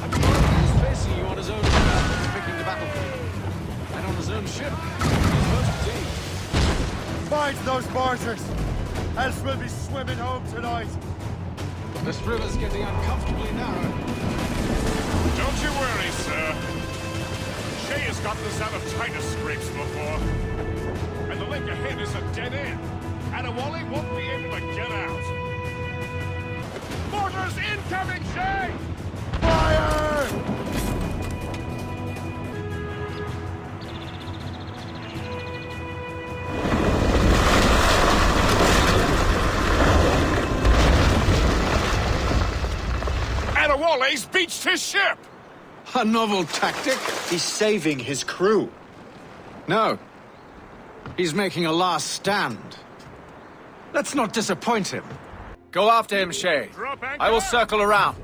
His face see you on his own ground, picking the battlefield. And on his own ship, his first team. Find those martyrs, else we'll be swimming home tonight. This river's getting uncomfortably narrow. Don't you worry, sir. Shay has gotten us out of tighter scrapes before. And the lake ahead is a dead end. Adewale won't be able to get out. Mortars incoming, Shay! Fire! Adewale's beached his ship! A novel tactic? He's saving his crew. No. He's making a last stand. Let's not disappoint him. Go after him, Shay. I will circle around.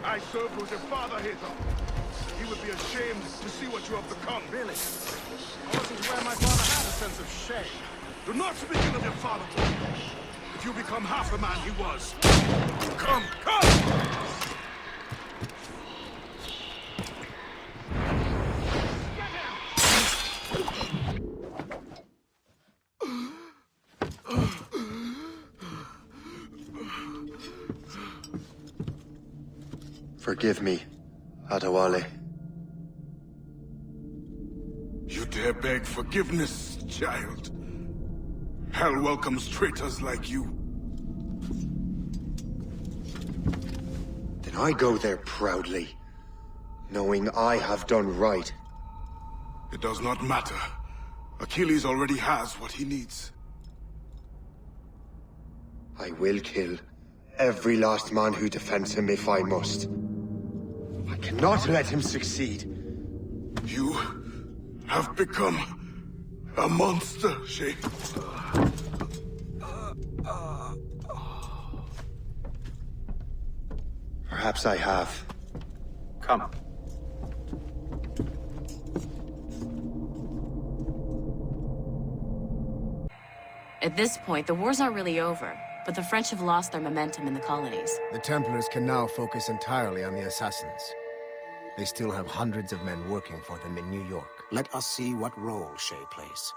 I served with your father here. He would be ashamed to see what you have become. Really? I wasn't aware my father had a sense of shame. Do not speak ill of your father. If you become half the man he was. Come, come! Forgive me, Adewale. You dare beg forgiveness, child? Hell welcomes traitors like you. Then I go there proudly, knowing I have done right. It does not matter. Achilles already has what he needs. I will kill every last man who defends him if I must. I cannot let him succeed. You have become a monster, Shay. Perhaps I have. Come. At this point, the war's not really over, but the French have lost their momentum in the colonies. The Templars can now focus entirely on the assassins. They still have hundreds of men working for them in New York. Let us see what role Shay plays.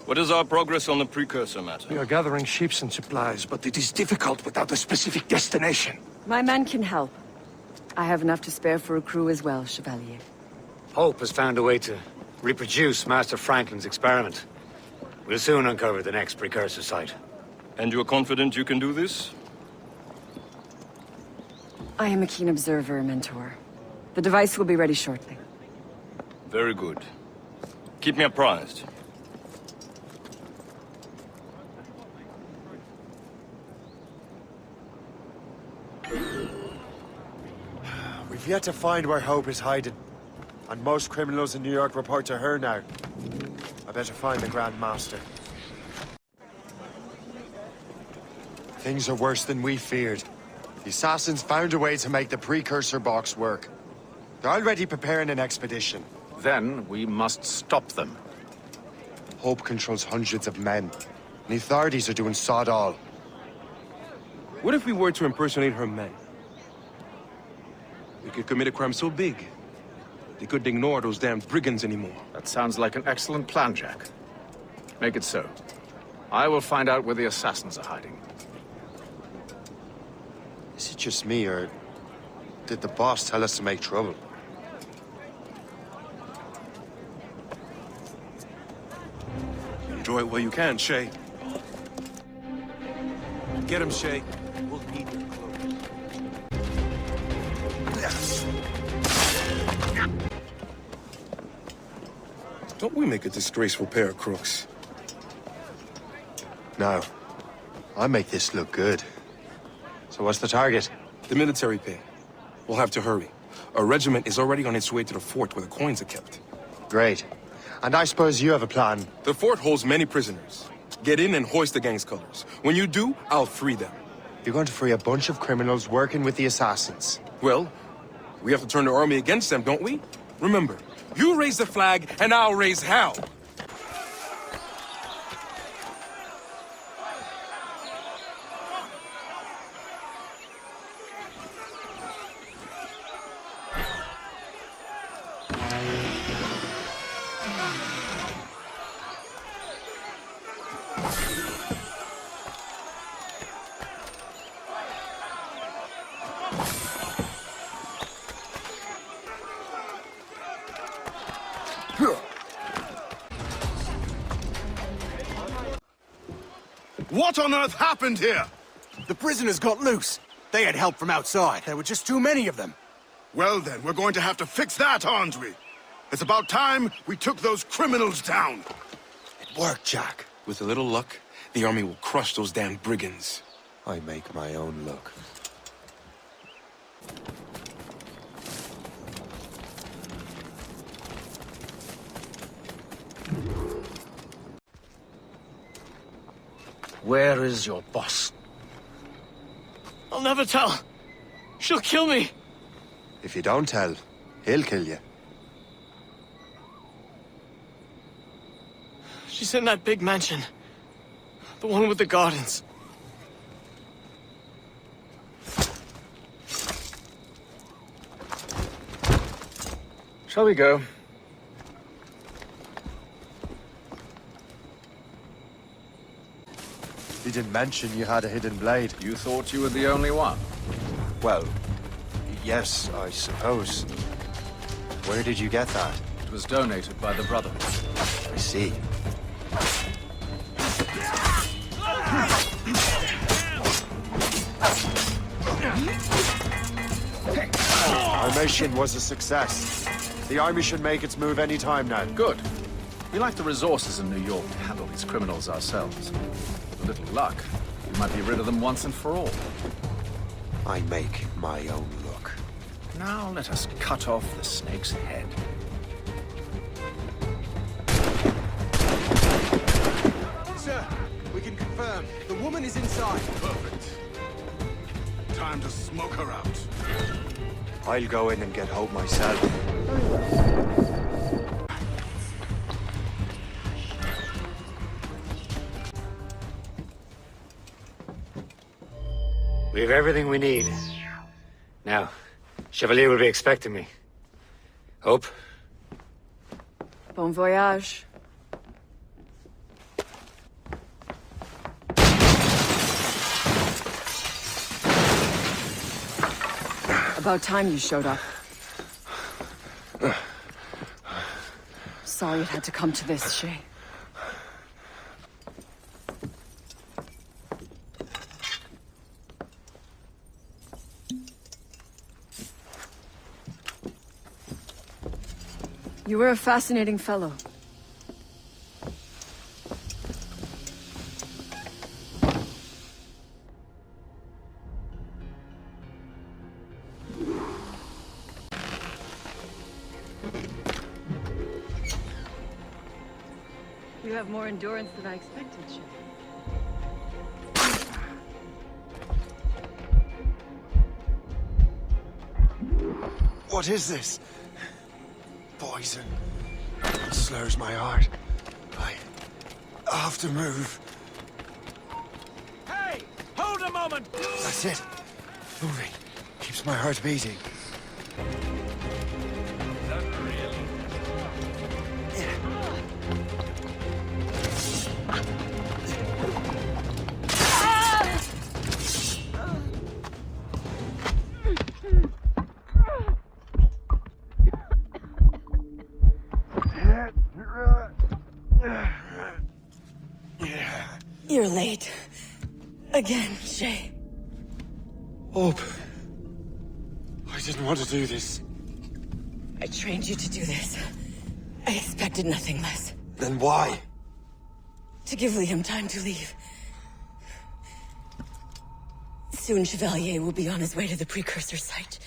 What is our progress on the precursor matter? We are gathering ships and supplies, but it is difficult without a specific destination. My man can help. I have enough to spare for a crew as well, Chevalier. Hope has found a way to reproduce Master Franklin's experiment. We'll soon uncover the next precursor site. And you're confident you can do this? I am a keen observer, Mentor. The device will be ready shortly. Very good. Keep me apprised. We've yet to find where Hope is hiding. And most criminals in New York report to her now. I better find the Grand Master. Things are worse than we feared. The assassins found a way to make the precursor box work. They're already preparing an expedition. Then we must stop them. Hope controls hundreds of men. And the authorities are doing sod all. What if we were to impersonate her men? We could commit a crime so big, they couldn't ignore those damn brigands anymore. That sounds like an excellent plan, Jack. Make it so. I will find out where the assassins are hiding. Is it just me, or did the boss tell us to make trouble? Enjoy it while you can, Shay. Get him, Shay. We'll need your clothes. Don't we make a disgraceful pair of crooks? No. I make this look good. So what's the target? The military pay. We'll have to hurry. A regiment is already on its way to the fort where the coins are kept. Great. And I suppose you have a plan. The fort holds many prisoners. Get in and hoist the gang's colors. When you do, I'll free them. You're going to free a bunch of criminals working with the assassins. Well, we have to turn the army against them, don't we? Remember, you raise the flag, and I'll raise hell! What on earth happened here? The prisoners got loose. They had help from outside. There were just too many of them. Well then, we're going to have to fix that, aren't we? It's about time we took those criminals down. It worked, Jack. With a little luck, the army will crush those damn brigands. I make my own luck. Where is your boss? I'll never tell. She'll kill me. If you don't tell, he'll kill you. She's in that big mansion. The one with the gardens. Shall we go? He didn't mention you had a hidden blade. You thought you were the only one? Well, yes, I suppose. Where did you get that? It was donated by the Brotherhood. I see. Our mission was a success. The army should make its move any time now. Good. We lack the resources in New York to handle these criminals ourselves. With a little luck, we might be rid of them once and for all. I make my own luck. Now let us cut off the snake's head. Sir, we can confirm. The woman is inside. Perfect. Time to smoke her out. I'll go in and get Hope myself. We have everything we need. Now, Chevalier will be expecting me. Hope? Bon voyage. About time you showed up. Sorry it had to come to this, Shay. You were a fascinating fellow. You have more endurance than I expected, Shay. What is this? Poison. It slurs my heart. I have to move. Hey! Hold a moment! That's it. Moving. Keeps my heart beating. You're late. Again, Shay. Hope. I didn't want to do this. I trained you to do this. I expected nothing less. Then why? To give Liam time to leave. Soon Chevalier will be on his way to the precursor site.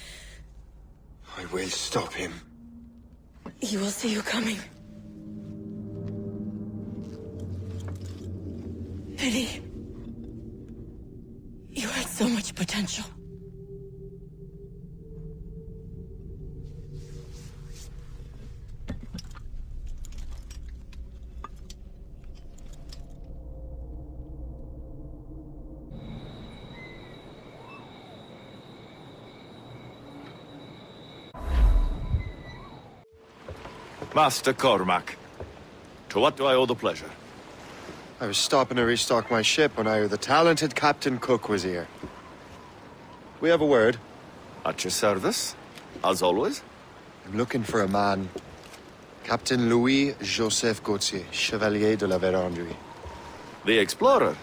I will stop him. He will see you coming. pity. You had so much potential. Master Cormac, to what do I owe the pleasure? I was stopping to restock my ship when I heard the talented Captain Cook was here. We have a word. At your service, as always. I'm looking for a man. Captain Louis-Joseph Gauthier, Chevalier de la Vérendrye. The explorer.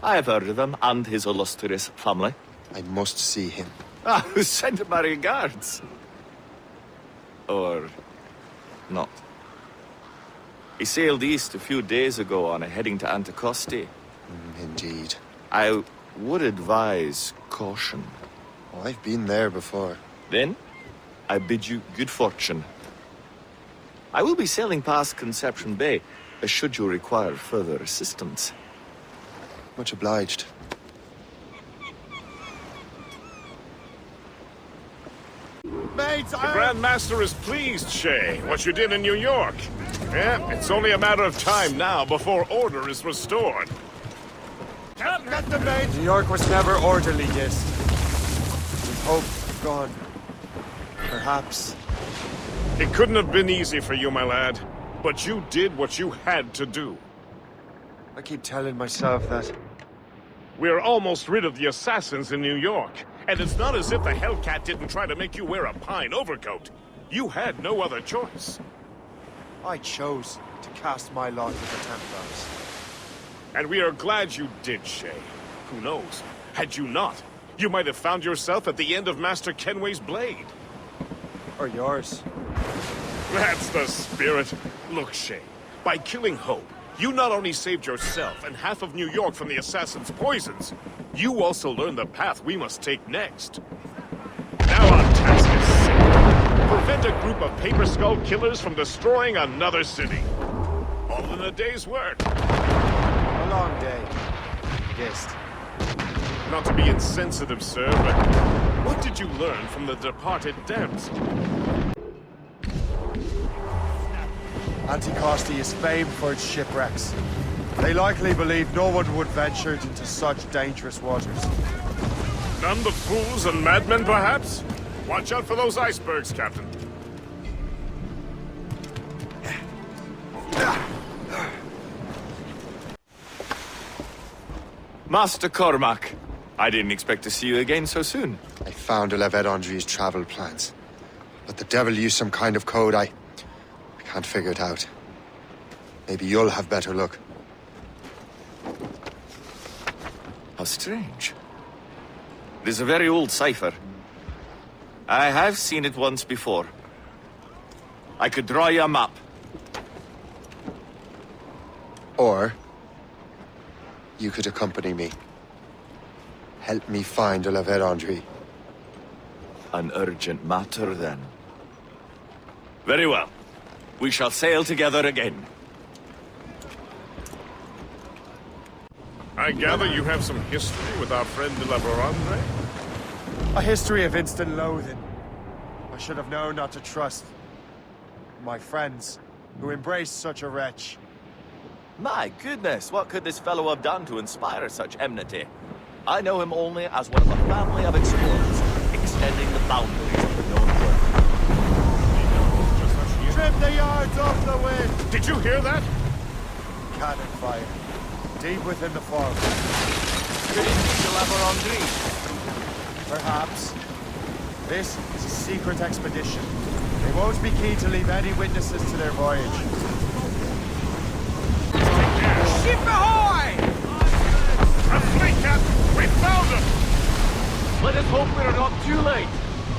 I have heard of him and his illustrious family. I must see him. Ah, send my regards. Or not. He sailed east a few days ago on a heading to Anticosti. Indeed. I would advise caution. Oh, I've been there before. Then, I bid you good fortune. I will be sailing past Conception Bay, should you require further assistance. Much obliged. The Grand Master is pleased, Shay, what you did in New York. Yeah, it's only a matter of time now before order is restored. Get the mate! New York was never orderly, yes. With hope gone. Perhaps. It couldn't have been easy for you, my lad. But you did what you had to do. I keep telling myself that. We're almost rid of the assassins in New York. And it's not as if the Hellcat didn't try to make you wear a pine overcoat. You had no other choice. I chose to cast my lot with the Templars. And we are glad you did, Shay. Who knows? Had you not, you might have found yourself at the end of Master Kenway's blade. Or yours. That's the spirit. Look, Shay, by killing Hope, you not only saved yourself and half of New York from the assassin's poisons, you also learned the path we must take next. Now our task is simple. Prevent a group of Paper Skull killers from destroying another city. All in a day's work. A long day. Guessed. Not to be insensitive, sir, but what did you learn from the departed damsel? Anticosti is famed for its shipwrecks. They likely believe no one would venture into such dangerous waters. None but fools and madmen, perhaps? Watch out for those icebergs, Captain. Master Cormac, I didn't expect to see you again so soon. I found de la Vérendrye's travel plans. But the devil used some kind of code I can't figure it out. Maybe you'll have better luck. How strange. It is a very old cipher. I have seen it once before. I could draw you a map. Or you could accompany me. Help me find de la Vérendrye. An urgent matter, then. Very well. We shall sail together again. I gather you have some history with our friend de la Vérendrye? A history of instant loathing. I should have known not to trust my friends who embraced such a wretch. My goodness, what could this fellow have done to inspire such enmity? I know him only as one of a family of explorers, extending the boundaries of the known world. Trim the yards off the wind! Did you hear that? Cannon fire. Deep within the fog. Could it be de la Vérendrye? Perhaps. This is a secret expedition. They won't be keen to leave any witnesses to their voyage. Ship ahoy! A fleet, Captain! We found them! Let us hope we are not too late.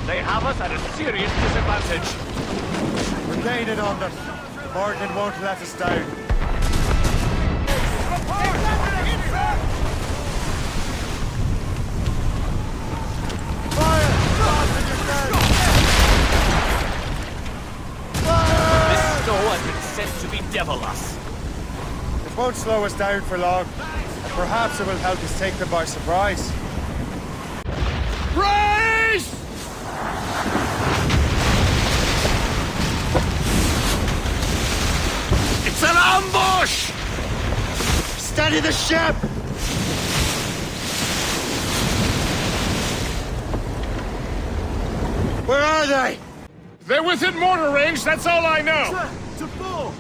They have us at a serious disadvantage. We're gaining on them. Morgan won't let us down. This snow has been said to be devilous. It won't slow us down for long. Perhaps it will help us take them by surprise. Race! It's an ambush! Steady the ship! Where are they? They're within mortar range, that's all I know! To full!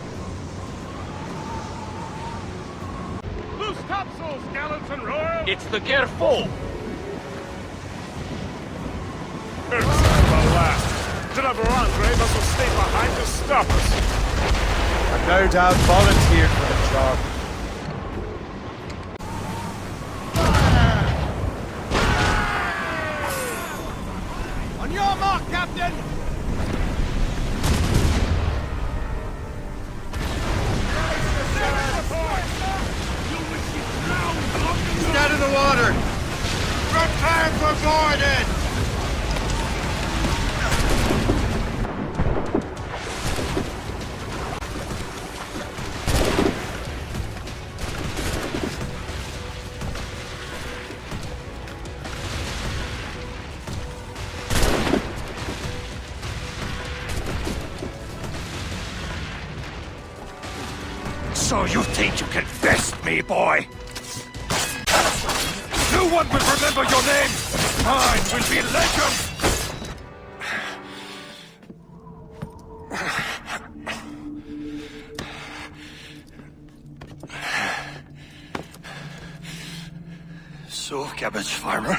Loose topsails, gallants and royals! It's the gear full. Alas, Deliver Andre must have stayed behind to stop us. I've no doubt volunteered for the job. On your mark, Captain! He's out of the water! Prepare for boarding! So you think you can best me, boy? No one will remember your name! Mine will be legend! So, cabbage farmer,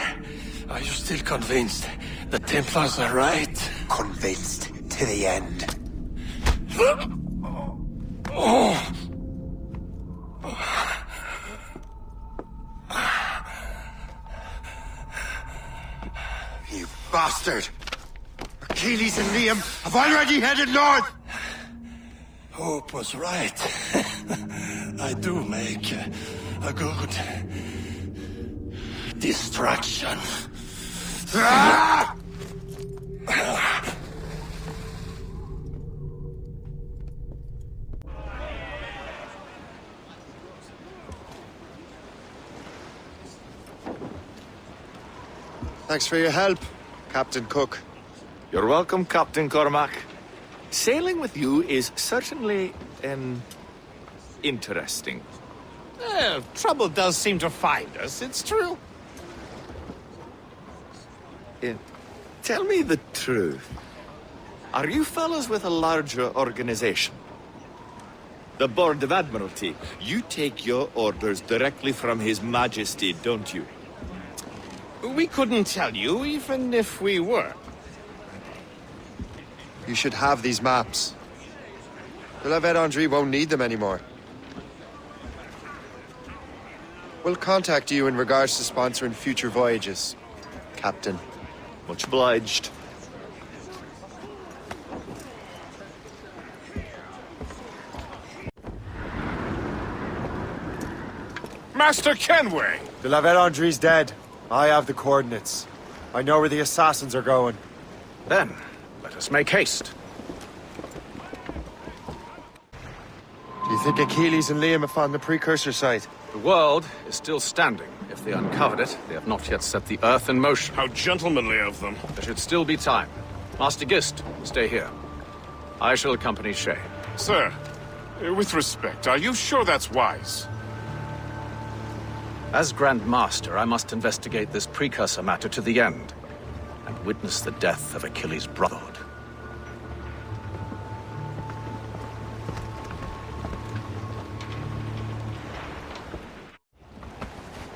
are you still convinced the Templars are right? Convinced to the end. Oh! You bastard! Achilles and Liam have already headed north! Hope was right. I do make a good distraction. Ah! Thanks for your help, Captain Cook. You're welcome, Captain Cormac. Sailing with you is certainly, interesting. Trouble does seem to find us, it's true. Tell me the truth. Are you fellows with a larger organization? The Board of Admiralty. You take your orders directly from His Majesty, don't you? We couldn't tell you, even if we were. You should have these maps. The La Vérendrye won't need them anymore. We'll contact you in regards to sponsoring future voyages, Captain. Much obliged. Master Kenway! The La Vérendrye's dead. I have the coordinates. I know where the assassins are going. Then, let us make haste. Do you think Achilles and Liam have found the precursor site? The world is still standing. If they uncovered it, they have not yet set the Earth in motion. How gentlemanly of them. There should still be time. Master Gist, stay here. I shall accompany Shay. Sir, with respect, are you sure that's wise? As Grand Master, I must investigate this precursor matter to the end, and witness the death of Achilles' brotherhood.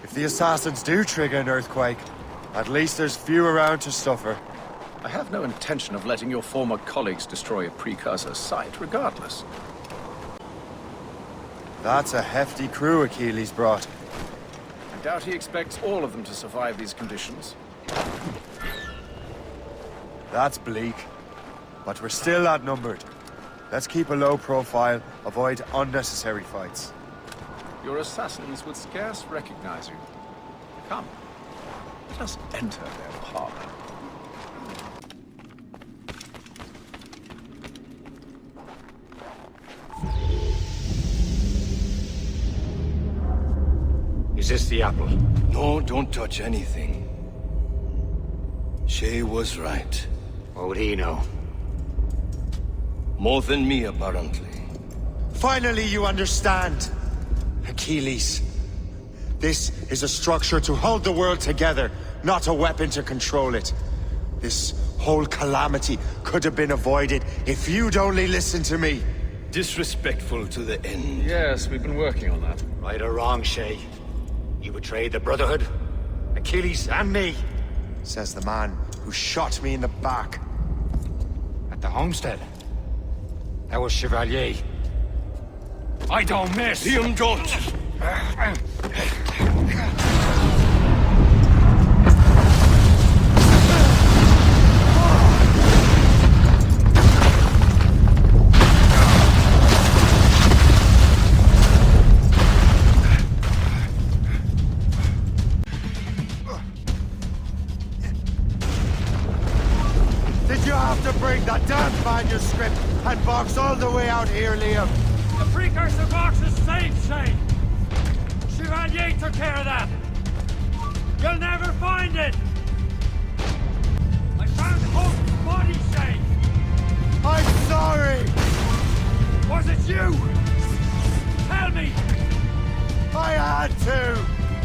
If the assassins do trigger an earthquake, at least there's few around to suffer. I have no intention of letting your former colleagues destroy a precursor site, regardless. That's a hefty crew Achilles brought. I doubt he expects all of them to survive these conditions. That's bleak. But we're still outnumbered. Let's keep a low profile, avoid unnecessary fights. Your assassins would scarce recognize you. Come, let us enter their parlor. Is this the apple? No, don't touch anything. Shay was right. What would he know? More than me, apparently. Finally, you understand. Achilles. This is a structure to hold the world together, not a weapon to control it. This whole calamity could have been avoided if you'd only listened to me. Disrespectful to the end. Yes, we've been working on that. Right or wrong, Shay? You betrayed the Brotherhood, Achilles, and me. Says the man who shot me in the back. At the homestead. That was Chevalier. I don't miss! Liam, don't! Did you have to bring that damn manuscript and box all the way out here, Liam? The precursor box is safe, Shay. Chevalier took care of that. You'll never find it. I found Hope's body, Shay. I'm sorry. Was it you? Tell me. I had to.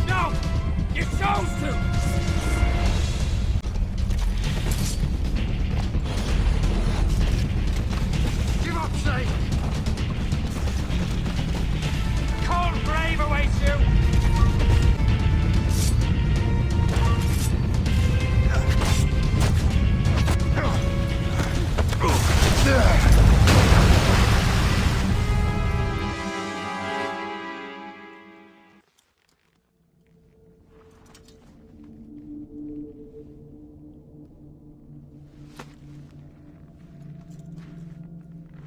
No, you chose to. Give up, Shay. A cold grave awaits you.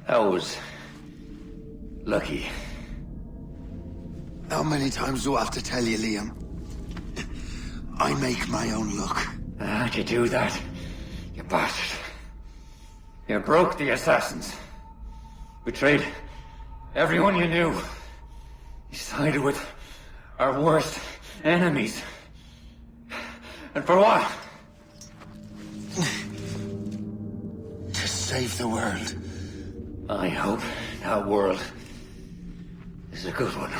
That was... lucky. How many times do I have to tell you, Liam? I make my own luck. How'd you do that, you bastard? You broke the assassins. Betrayed everyone you knew. You sided with our worst enemies. And for what? To save the world. I hope that world is a good one.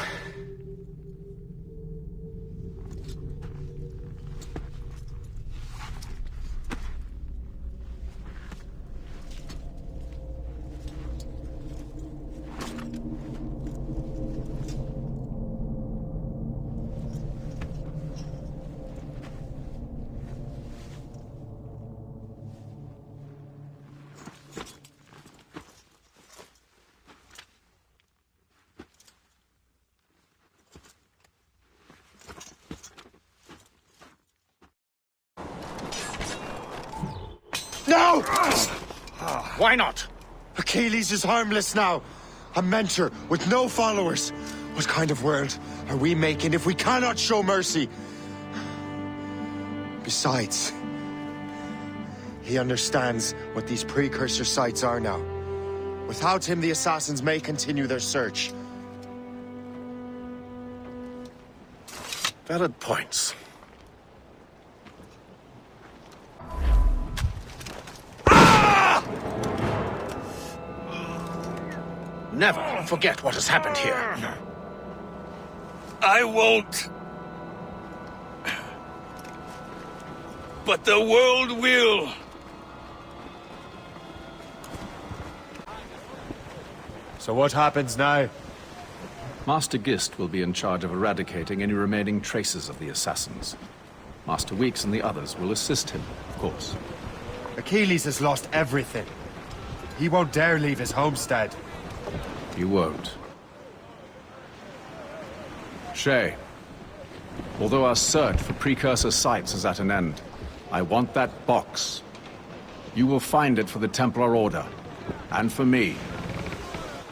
No! Why not? Achilles is harmless now. A mentor with no followers. What kind of world are we making if we cannot show mercy? Besides, he understands what these precursor sites are now. Without him, the assassins may continue their search. Valid points. Never forget what has happened here. I won't. But the world will. So what happens now? Master Gist will be in charge of eradicating any remaining traces of the assassins. Master Weeks and the others will assist him, of course. Achilles has lost everything. He won't dare leave his homestead. You won't. Shay, although our search for precursor sites is at an end, I want that box. You will find it for the Templar Order, and for me.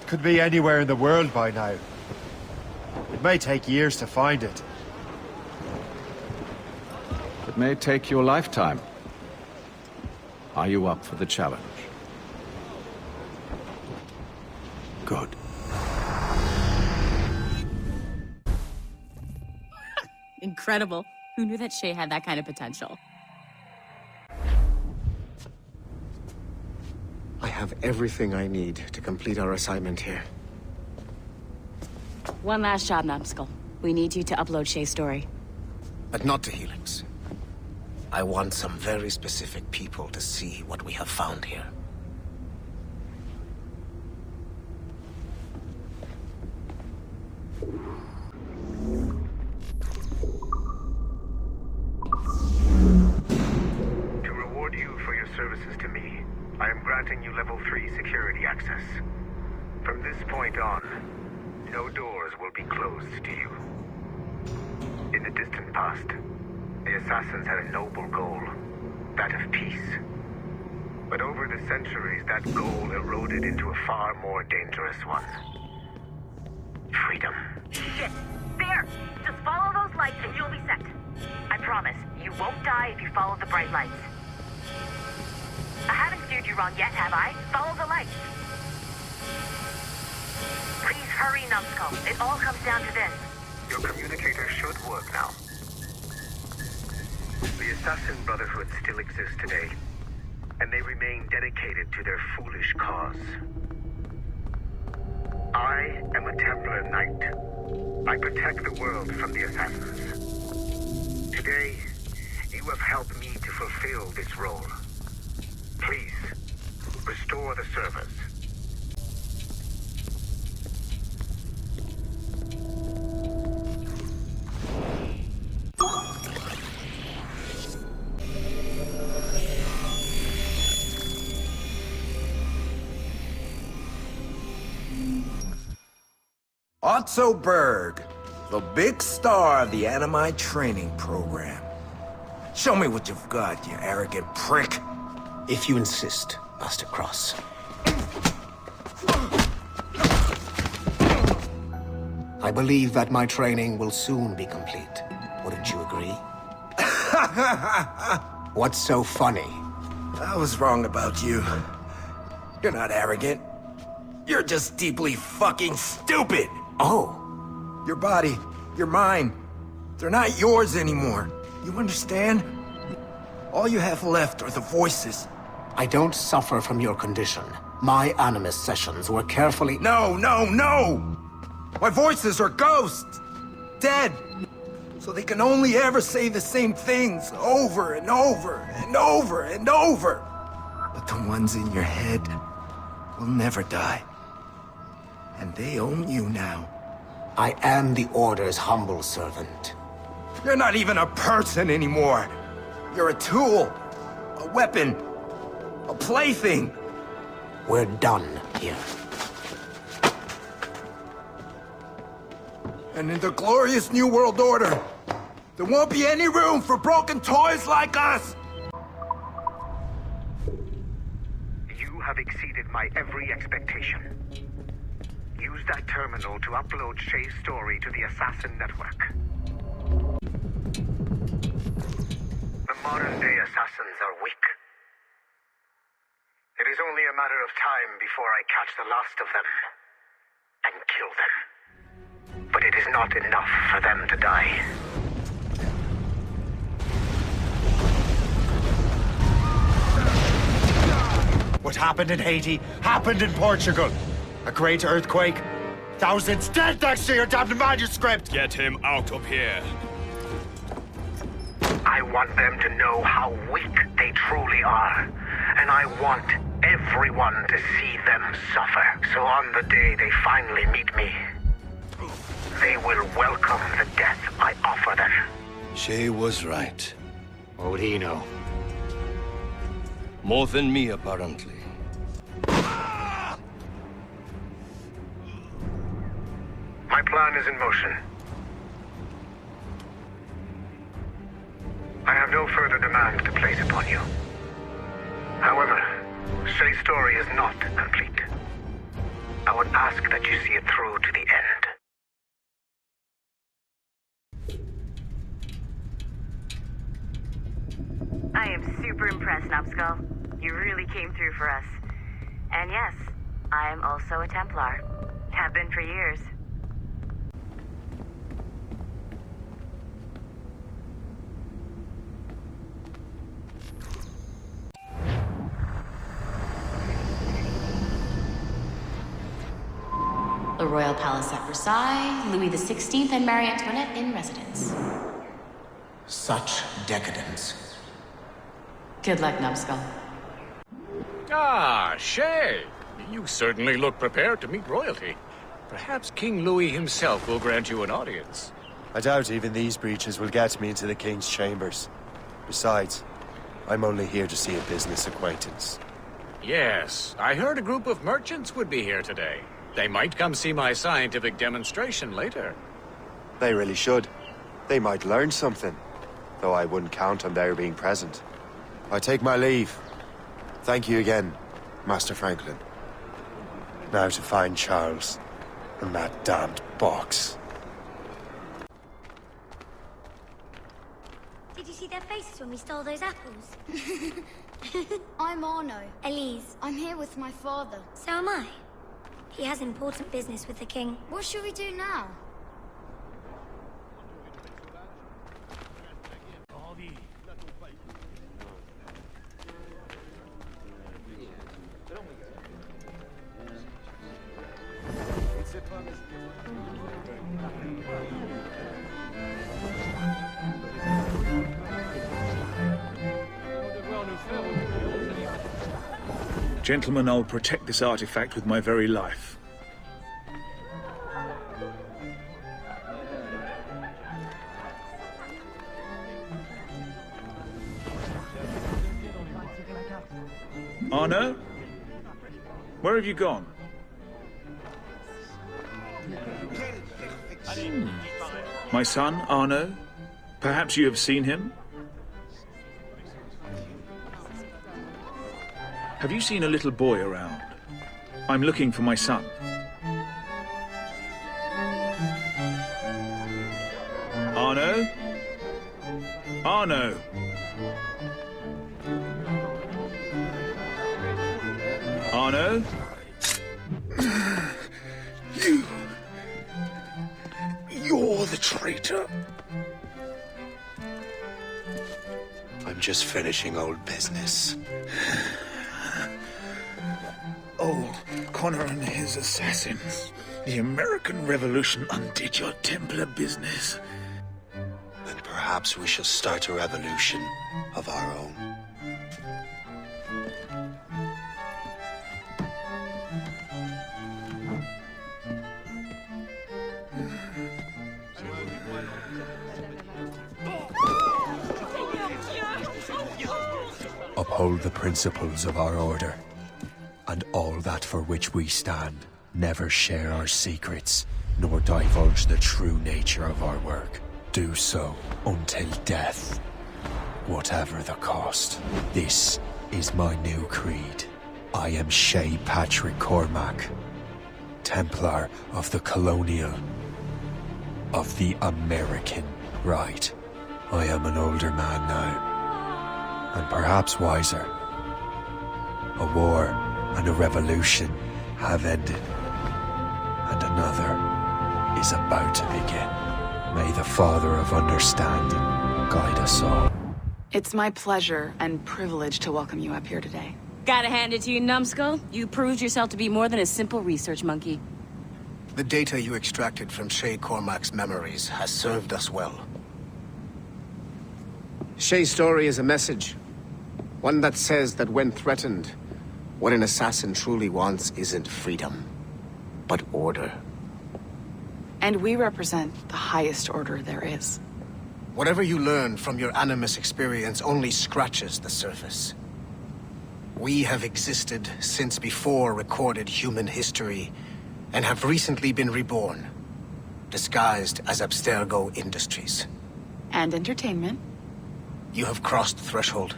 Could be anywhere in the world by now. It may take years to find it. It may take your lifetime. Are you up for the challenge? Good. incredible. Who knew that Shay had that kind of potential? I have everything I need to complete our assignment here. One last job, Numbskull. We need you to upload Shay's story. But not to Helix. I want some very specific people to see what we have found here. To reward you for your services to me, I am granting you level 3 security access. From this point on, no doors will be closed to you. In the distant past, the Assassins had a noble goal, that of peace. But over the centuries, that goal eroded into a far more dangerous one. Freedom. Shit! There! Just follow those lights and you'll be set. I promise, you won't die if you follow the bright lights. I haven't steered you wrong yet, have I? Follow the lights. Please hurry, Numbskull. It all comes down to this. Your communicator should work now. The Assassin Brotherhood still exists today, and they remain dedicated to their foolish cause. I am a Templar Knight. I protect the world from the Assassins. Today, you have helped me to fulfill this role. Please, restore the servers. Otto Berg, the big star of the Animi training program. Show me what you've got, you arrogant prick. If you insist, Master Cross. I believe that my training will soon be complete. Wouldn't you agree? What's so funny? I was wrong about you. You're not arrogant. You're just deeply fucking stupid! Oh. Your body, your mind, they're not yours anymore. You understand? All you have left are the voices. I don't suffer from your condition. My Animus sessions were carefully— No! My voices are ghosts! Dead! So they can only ever say the same things over and over and over and over. But the ones in your head will never die. And they own you now. I am the Order's humble servant. You're not even a person anymore. You're a tool, a weapon, a plaything. We're done here. And in the glorious New World Order, there won't be any room for broken toys like us! You have exceeded my every expectation. Use that terminal to upload Shay's story to the Assassin Network. The modern-day Assassins are weak. It is only a matter of time before I catch the last of them and kill them. But it is not enough for them to die. What happened in Haiti happened in Portugal. A great earthquake. Thousands dead thanks to your damned manuscript! Get him out of here. I want them to know how weak they truly are. And I want everyone to see them suffer. So on the day they finally meet me, they will welcome the death I offer them. Shay was right. What would he know? More than me, apparently. My plan is in motion. I have no further demands to place upon you. However, Shay's story is not complete. I would ask that you see it through to the end. I am super impressed, Numbskull. You really came through for us. And yes, I am also a Templar. Have been for years. The Royal Palace at Versailles, Louis XVI and Marie Antoinette in residence. Such decadence. Good luck, numbskull. Ah, Shay. You certainly look prepared to meet royalty. Perhaps King Louis himself will grant you an audience. I doubt even these breaches will get me into the king's chambers. Besides, I'm only here to see a business acquaintance. Yes, I heard a group of merchants would be here today. They might come see my scientific demonstration later. They really should. They might learn something, though I wouldn't count on their being present. I take my leave. Thank you again, Master Franklin. Now to find Charles and that damned box. Did you see their faces when we stole those apples? I'm Arno. Elise. I'm here with my father. So am I. He has important business with the king. What should we do now? Gentlemen, I'll protect this artifact with my very life. Arno? Where have you gone? My son, Arno? Perhaps you have seen him? Have you seen a little boy around? I'm looking for my son. Arno? Arno? Arno? You're the traitor. I'm just finishing old business. Old Connor and his assassins. The American Revolution undid your Templar business. Then perhaps we shall start a revolution of our own. Uphold the principles of our order, and all that for which we stand. Never share our secrets, nor divulge the true nature of our work. Do so until death, whatever the cost. This is my new creed. I am Shay Patrick Cormac, Templar of the Colonial, of the American right. I am an older man now, and perhaps wiser. A war and a revolution have ended, and another is about to begin. May the Father of Understanding guide us all. It's my pleasure and privilege to welcome you up here today. Gotta hand it to you, numbskull. You proved yourself to be more than a simple research monkey. The data you extracted from Shay Cormac's memories has served us well. Shay's story is a message. One that says that when threatened, what an assassin truly wants isn't freedom, but order. And we represent the highest order there is. Whatever you learned from your Animus experience only scratches the surface. We have existed since before recorded human history, and have recently been reborn, disguised as Abstergo Industries. And entertainment. You have crossed the threshold,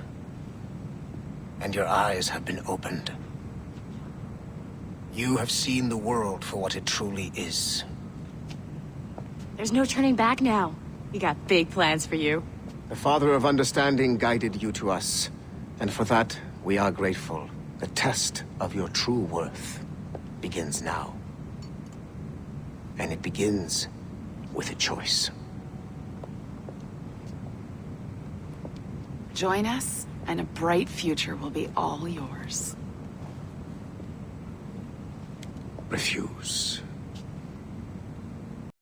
and your eyes have been opened. You have seen the world for what it truly is. There's no turning back now. We got big plans for you. The Father of Understanding guided you to us, and for that, we are grateful. The test of your true worth begins now. And it begins with a choice. Join us, and a bright future will be all yours. Refuse.